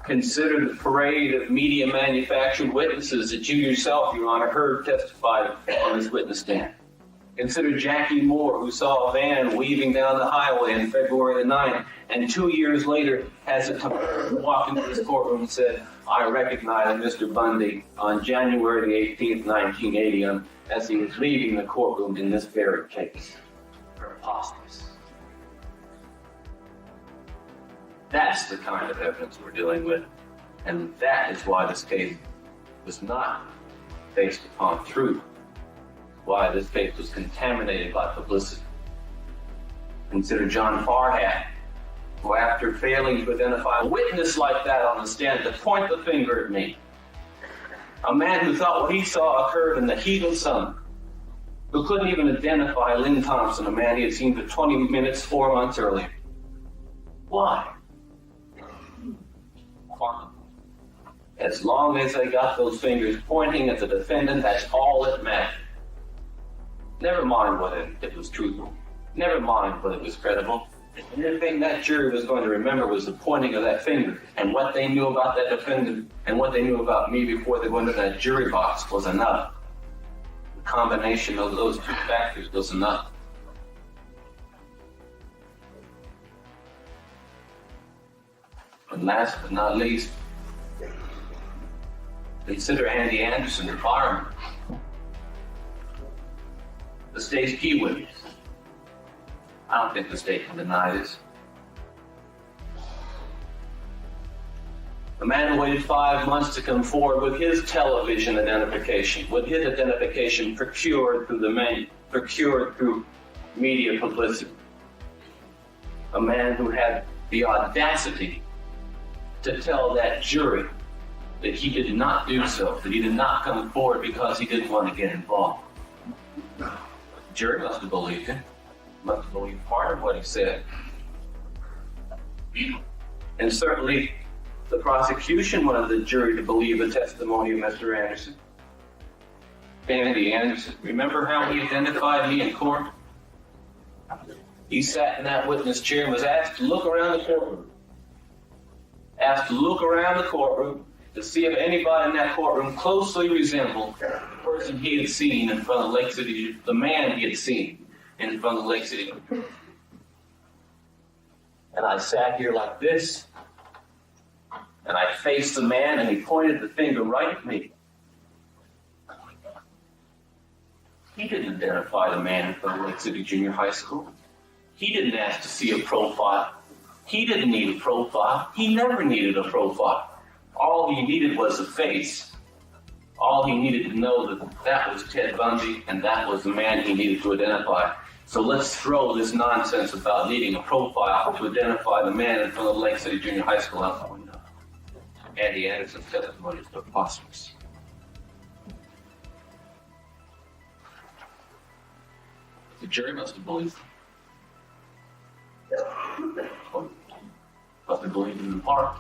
Consider the parade of media manufactured witnesses that you yourself, Your Honor, heard testified on this witness stand. Consider Jackie Moore, who saw a van weaving down the highway on February the 9th, and 2 years later has walked into this courtroom and said, I recognize Mr. Bundy on January the 18th, 1980, as he was leaving the courtroom in this very case. Preposterous. That's the kind of evidence we're dealing with, and that is why this case was not based upon truth, why this case was contaminated by publicity. Consider John Farhat, who after failing to identify a witness like that on the stand to point the finger at me, a man who thought what he saw occurred in the heat of sun, who couldn't even identify Lynn Thompson, a man he had seen for 20 minutes 4 months earlier. Why? As long as they got those fingers pointing at the defendant, that's all that mattered. Never mind whether it was truthful. Never mind whether it was credible. The only thing that jury was going to remember was the pointing of that finger, and what they knew about that defendant and what they knew about me before they went into that jury box was enough. The combination of those two factors was enough. And last but not least, consider Andy Anderson, the fireman, the state's key witness. I don't think the state can deny this. The man who waited 5 months to come forward with his television identification, with his identification procured through the procured through media publicity. A man who had the audacity to tell that jury that he did not do so, that he did not come forward because he didn't want to get involved. The jury must have believed him, must have believed part of what he said. And certainly, the prosecution wanted the jury to believe the testimony of Mr. Anderson. Andy Anderson, remember how he identified me in court? He sat in that witness chair and was asked to look around the courtroom. Asked to look around the courtroom to see if anybody in that courtroom closely resembled the person he had seen in front of Lake City, the man he had seen in front of Lake City. And I sat here like this, and I faced the man, and he pointed the finger right at me. He didn't identify the man in front of Lake City Junior High School. He didn't ask to see a profile. He didn't need a profile. He never needed a profile. All he needed was a face. All he needed to know that that was Ted Bundy, and that was the man he needed to identify. So let's throw this nonsense about needing a profile to identify the man in front of Lake City Junior High School out the window. Andy Anderson's testimony is preposterous. The jury must have believed him. Must have believed him in part.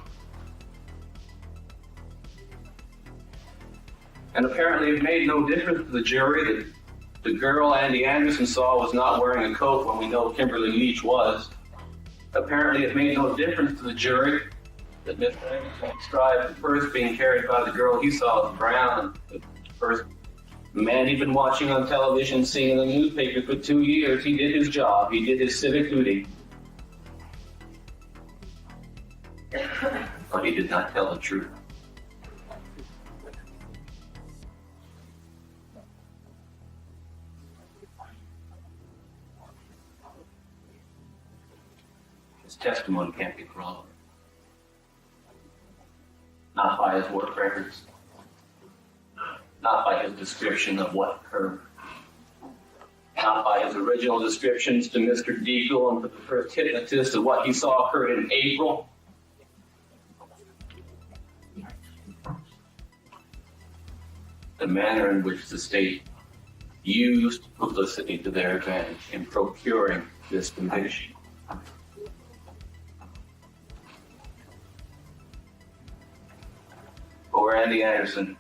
And apparently it made no difference to the jury that the girl Andy Anderson saw was not wearing a coat when we know Kimberly Leach was. Apparently it made no difference to the jury that Mr. Anderson described the purse being carried by the girl he saw was brown. The purse, the man he'd been watching on television, seeing in the newspaper for 2 years, he did his job, he did his civic duty. But he did not tell the truth. His testimony can't be corroborated. Not by his work records, not by his description of what occurred, not by his original descriptions to Mr. Deagle and to the first hypnotist of what he saw occurred in April. The manner in which the state used publicity to their advantage in procuring this conviction. Poor Andy Anderson.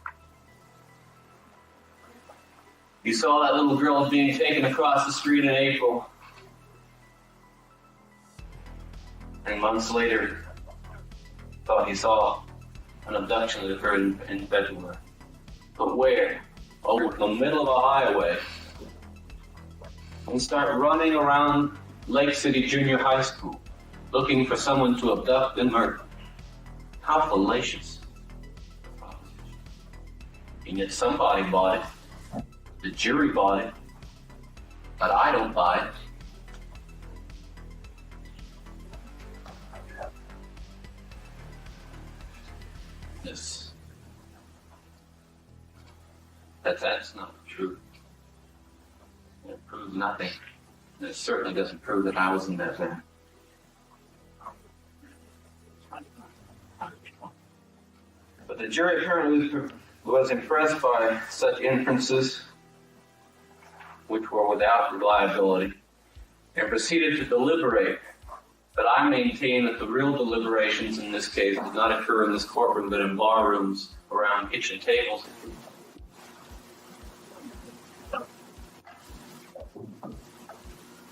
He saw that little girl being taken across the street in April. And months later, thought he saw an abduction that occurred in February. But where? Over the middle of a highway. And start running around Lake City Junior High School, looking for someone to abduct and murder. How fallacious. And yet somebody bought it. The jury bought it. But I don't buy it. That's not true. It proves nothing. It certainly doesn't prove that I was in that van. But the jury apparently was impressed by such inferences, which were without reliability, and proceeded to deliberate. But I maintain that the real deliberations in this case did not occur in this courtroom, but in bar rooms around kitchen tables.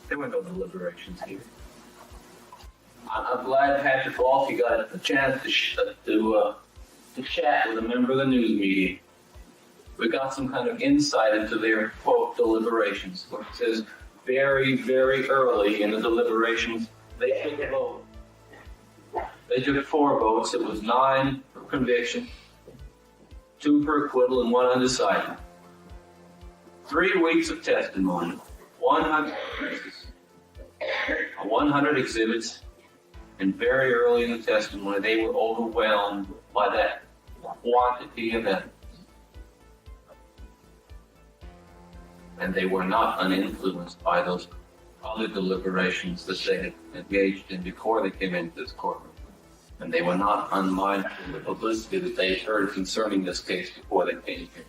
There were no deliberations here. I'm glad Patrick Walke got a chance to chat with a member of the news media. We got some kind of insight into their, quote, deliberations, where it says very, very early in the deliberations, they took a vote. They took 4 votes. It was 9 for conviction, 2 for acquittal, and 1 undecided. 3 weeks of testimony, 100 cases, 100 exhibits, and very early in the testimony, they were overwhelmed by that quantity of evidence. and they were not uninfluenced by those other deliberations that they had engaged in before they came into this courtroom. And they were not unmindful of the publicity that they had heard concerning this case before they came here.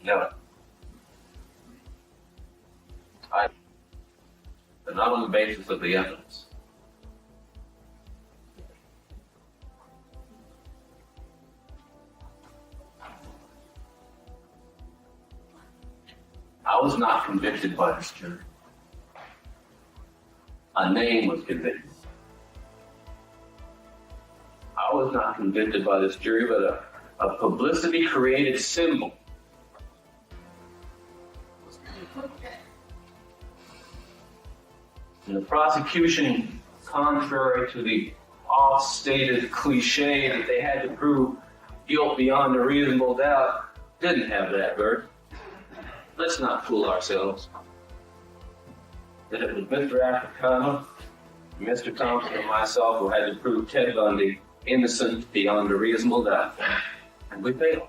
No. But not on the basis of the evidence. I was not convicted by this jury. A name was convicted. I was not convicted by this jury, but a publicity-created symbol. And the prosecution, contrary to the oft-stated cliche that they had to prove guilt beyond a reasonable doubt, didn't have that burden. Let's not fool ourselves. That it was Mr. Africano, Mr. Thompson, and myself who had to prove Ted Bundy innocent beyond a reasonable doubt. And we failed.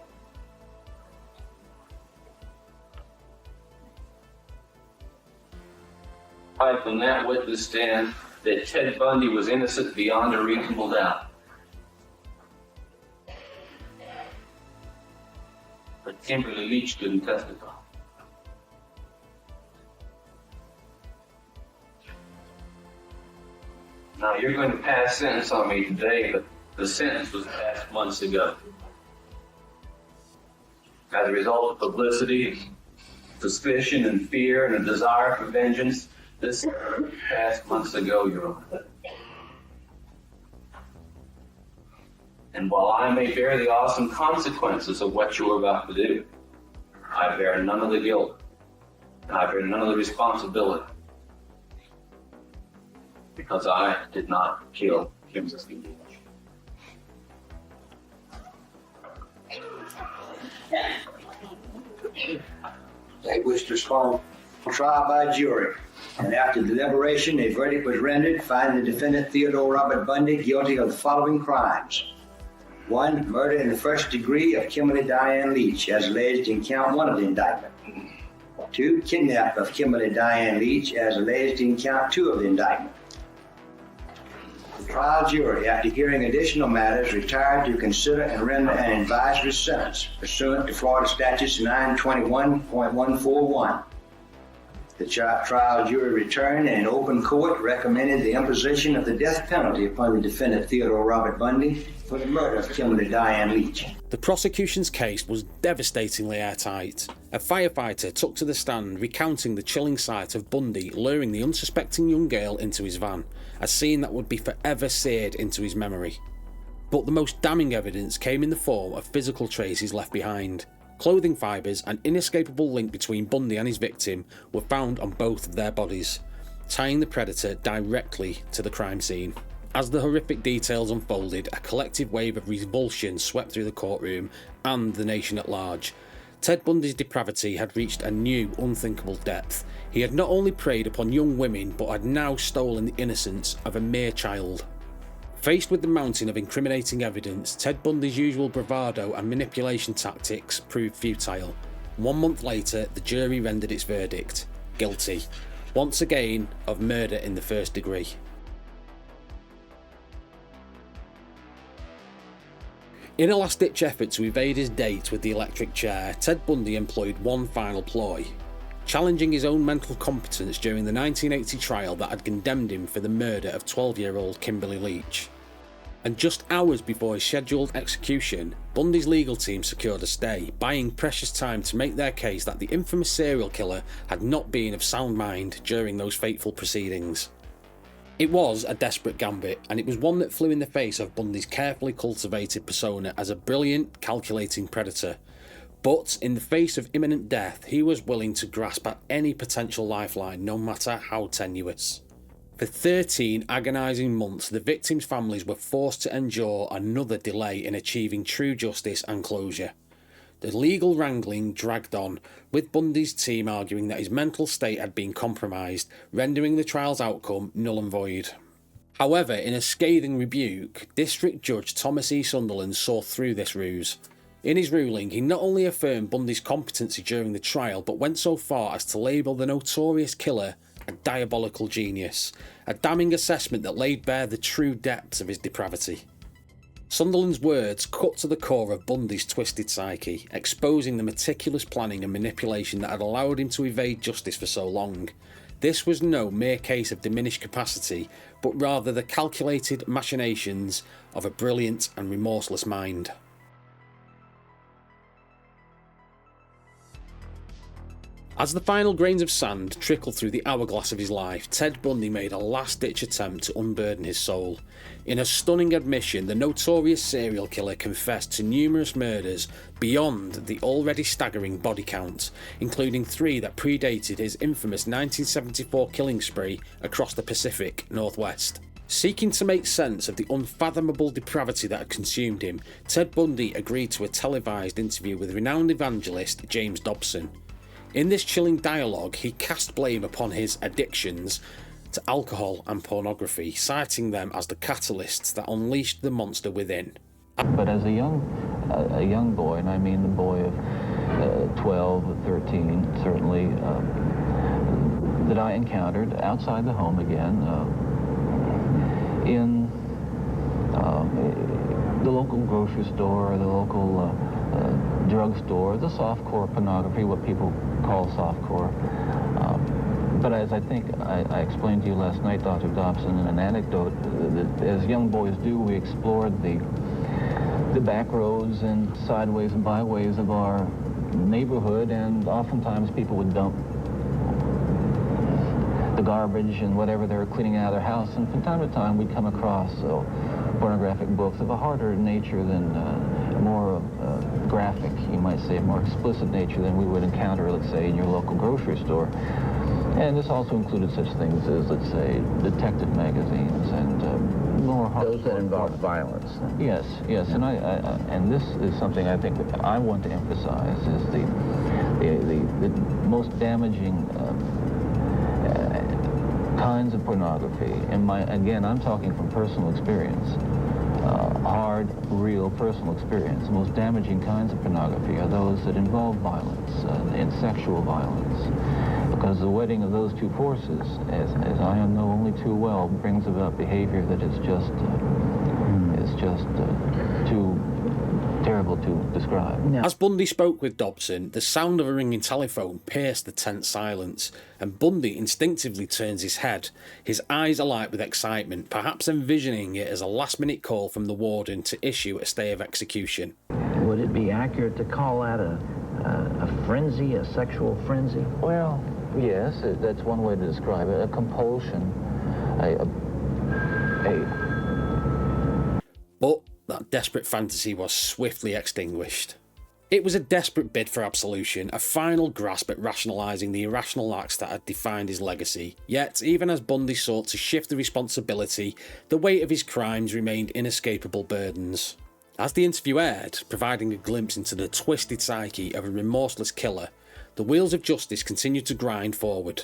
From that witness stand that Ted Bundy was innocent beyond a reasonable doubt. But Kimberly Leach didn't testify. Now you're going to pass sentence on me today, but the sentence was passed months ago. As a result of publicity, suspicion, and fear, and a desire for vengeance, this passed months ago, Your Honor. And while I may bear the awesome consequences of what you are about to do, I bear none of the guilt, and I bear none of the responsibility, because I did not kill Kimberly Leach. They wish to respond to trial by jury. And after deliberation, a verdict was rendered, finding the defendant Theodore Robert Bundy guilty of the following crimes. 1. Murder in the first degree of Kimberly Diane Leach, as alleged in count 1 of the indictment. 2. Kidnap of Kimberly Diane Leach, as alleged in count 2 of the indictment. The trial jury, after hearing additional matters, retired to consider and render an advisory sentence pursuant to Florida Statutes 921.141. The trial jury returned and in open court recommended the imposition of the death penalty upon the defendant Theodore Robert Bundy for the murder of Kimberly Diane Leach. The prosecution's case was devastatingly airtight. A firefighter took to the stand recounting the chilling sight of Bundy luring the unsuspecting young girl into his van, a scene that would be forever seared into his memory. But the most damning evidence came in the form of physical traces left behind. Clothing fibres and inescapable link between Bundy and his victim were found on both of their bodies, tying the predator directly to the crime scene. As the horrific details unfolded, a collective wave of revulsion swept through the courtroom and the nation at large. Ted Bundy's depravity had reached a new, unthinkable depth. He had not only preyed upon young women, but had now stolen the innocence of a mere child. Faced with the mountain of incriminating evidence, Ted Bundy's usual bravado and manipulation tactics proved futile. 1 month later, the jury rendered its verdict: guilty, once again, of murder in the first degree. In a last-ditch effort to evade his date with the electric chair, Ted Bundy employed one final ploy, challenging his own mental competence during the 1980 trial that had condemned him for the murder of 12-year-old Kimberly Leach. And just hours before his scheduled execution, Bundy's legal team secured a stay, buying precious time to make their case that the infamous serial killer had not been of sound mind during those fateful proceedings. It was a desperate gambit, and it was one that flew in the face of Bundy's carefully cultivated persona as a brilliant, calculating predator. But in the face of imminent death, he was willing to grasp at any potential lifeline, no matter how tenuous. For 13 agonising months, the victims' families were forced to endure another delay in achieving true justice and closure. The legal wrangling dragged on, with Bundy's team arguing that his mental state had been compromised, rendering the trial's outcome null and void. However, in a scathing rebuke, District Judge Thomas E. Sunderland saw through this ruse. In his ruling, he not only affirmed Bundy's competency during the trial, but went so far as to label the notorious killer a diabolical genius, a damning assessment that laid bare the true depths of his depravity. Sunderland's words cut to the core of Bundy's twisted psyche, exposing the meticulous planning and manipulation that had allowed him to evade justice for so long. This was no mere case of diminished capacity, but rather the calculated machinations of a brilliant and remorseless mind. As the final grains of sand trickled through the hourglass of his life, Ted Bundy made a last-ditch attempt to unburden his soul. In a stunning admission, the notorious serial killer confessed to numerous murders beyond the already staggering body count, including 3 that predated his infamous 1974 killing spree across the Pacific Northwest. Seeking to make sense of the unfathomable depravity that had consumed him, Ted Bundy agreed to a televised interview with renowned evangelist James Dobson. In this chilling dialogue, he cast blame upon his addictions to alcohol and pornography, citing them as the catalysts that unleashed the monster within. But as a young boy, and I mean the boy of 12 or 13, certainly, that I encountered outside the home again, in the local grocery store, or the local drugstore, the softcore pornography, what people call softcore. But as I think I explained to you last night, Dr. Dobson, in an anecdote, that as young boys do, we explored the back roads and sideways and byways of our neighborhood, and oftentimes people would dump the garbage and whatever they were cleaning out of their house, and from time to time we'd come across pornographic books of a harder nature than more graphic, you might say, more explicit nature than we would encounter, let's say, in your local grocery store. And this also included such things as, let's say, detective magazines and more those that involve violence. Yes, yes, and and this is something I think that I want to emphasize is the most damaging kinds of pornography. And again, I'm talking from personal experience. Hard, real, personal experience. The most damaging kinds of pornography are those that involve violence and sexual violence, because the wedding of those two forces, as I know only too well, brings about behavior that is just too terrible to describe. No. As Bundy spoke with Dobson, the sound of a ringing telephone pierced the tense silence, and Bundy instinctively turns his head, his eyes alight with excitement, perhaps envisioning it as a last-minute call from the warden to issue a stay of execution. Would it be accurate to call that a frenzy, a sexual frenzy? Well, yes, that's one way to describe it. A compulsion, But that desperate fantasy was swiftly extinguished. It was a desperate bid for absolution, a final grasp at rationalising the irrational acts that had defined his legacy. Yet, even as Bundy sought to shift the responsibility, the weight of his crimes remained inescapable burdens. As the interview aired, providing a glimpse into the twisted psyche of a remorseless killer, the wheels of justice continued to grind forward.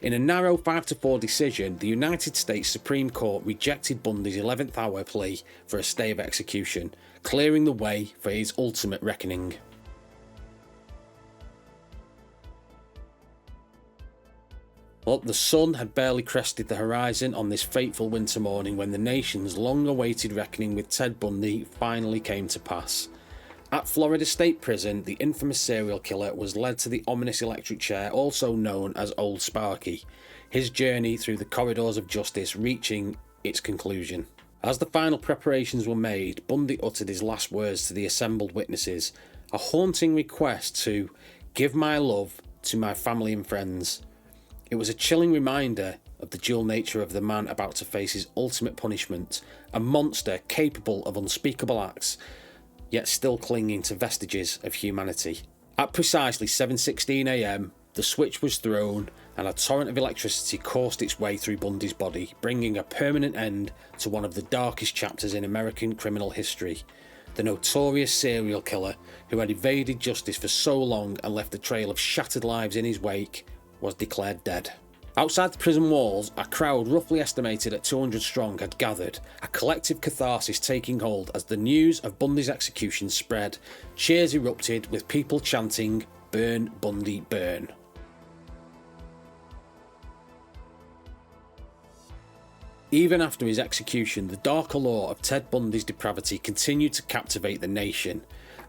In a narrow 5-4 decision, the United States Supreme Court rejected Bundy's 11th hour plea for a stay of execution, clearing the way for his ultimate reckoning. But the sun had barely crested the horizon on this fateful winter morning when the nation's long-awaited reckoning with Ted Bundy finally came to pass. At Florida State Prison, the infamous serial killer was led to the ominous electric chair, also known as Old Sparky, his journey through the corridors of justice reaching its conclusion. As the final preparations were made, Bundy uttered his last words to the assembled witnesses, a haunting request to give my love to my family and friends. It was a chilling reminder of the dual nature of the man about to face his ultimate punishment, a monster capable of unspeakable acts, yet still clinging to vestiges of humanity. At precisely 7:16 a.m, the switch was thrown and a torrent of electricity coursed its way through Bundy's body, bringing a permanent end to one of the darkest chapters in American criminal history. The notorious serial killer, who had evaded justice for so long and left a trail of shattered lives in his wake, was declared dead. Outside the prison walls, a crowd roughly estimated at 200 strong had gathered, a collective catharsis taking hold as the news of Bundy's execution spread. Cheers erupted with people chanting, "Burn, Bundy, burn." Even after his execution, the darker lore of Ted Bundy's depravity continued to captivate the nation.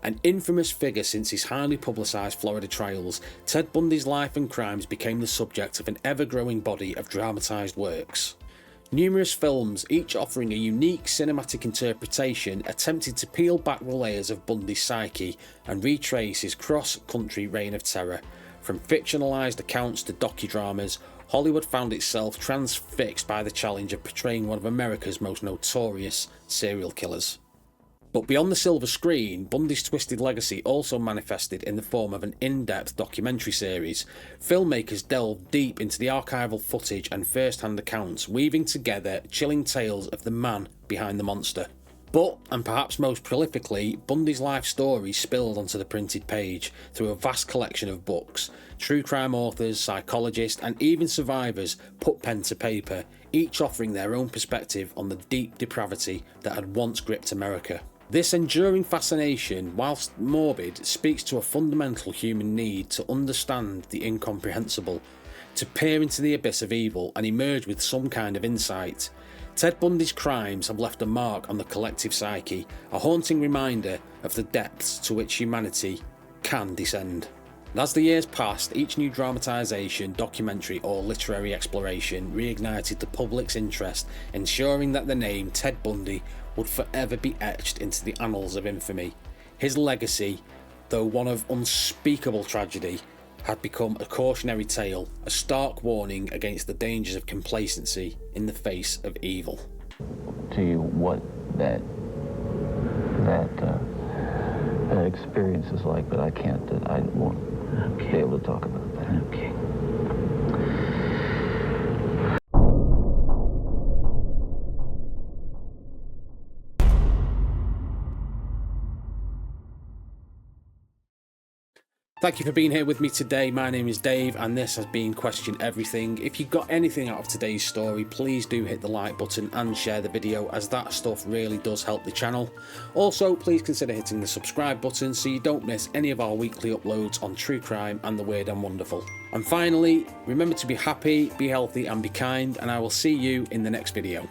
An infamous figure since his highly publicised Florida trials, Ted Bundy's life and crimes became the subject of an ever-growing body of dramatised works. Numerous films, each offering a unique cinematic interpretation, attempted to peel back the layers of Bundy's psyche and retrace his cross-country reign of terror. From fictionalised accounts to docudramas, Hollywood found itself transfixed by the challenge of portraying one of America's most notorious serial killers. But beyond the silver screen, Bundy's twisted legacy also manifested in the form of an in-depth documentary series. Filmmakers delved deep into the archival footage and first-hand accounts, weaving together chilling tales of the man behind the monster. But, and perhaps most prolifically, Bundy's life story spilled onto the printed page through a vast collection of books. True crime authors, psychologists, and even survivors put pen to paper, each offering their own perspective on the deep depravity that had once gripped America. This enduring fascination, whilst morbid, speaks to a fundamental human need to understand the incomprehensible, to peer into the abyss of evil and emerge with some kind of insight. Ted Bundy's crimes have left a mark on the collective psyche, a haunting reminder of the depths to which humanity can descend. And as the years passed, each new dramatisation, documentary or literary exploration reignited the public's interest, ensuring that the name Ted Bundy would forever be etched into the annals of infamy. His legacy, though one of unspeakable tragedy, had become a cautionary tale, a stark warning against the dangers of complacency in the face of evil. To you what that experience is like, but I won't be able to talk about that. Okay. Thank you for being here with me today. My name is Dave and this has been Question Everything. If you got anything out of today's story, please do hit the like button and share the video, as that stuff really does help the channel. Also, please consider hitting the subscribe button so you don't miss any of our weekly uploads on true crime and the weird and wonderful. And finally, remember to be happy, be healthy and be kind, and I will see you in the next video.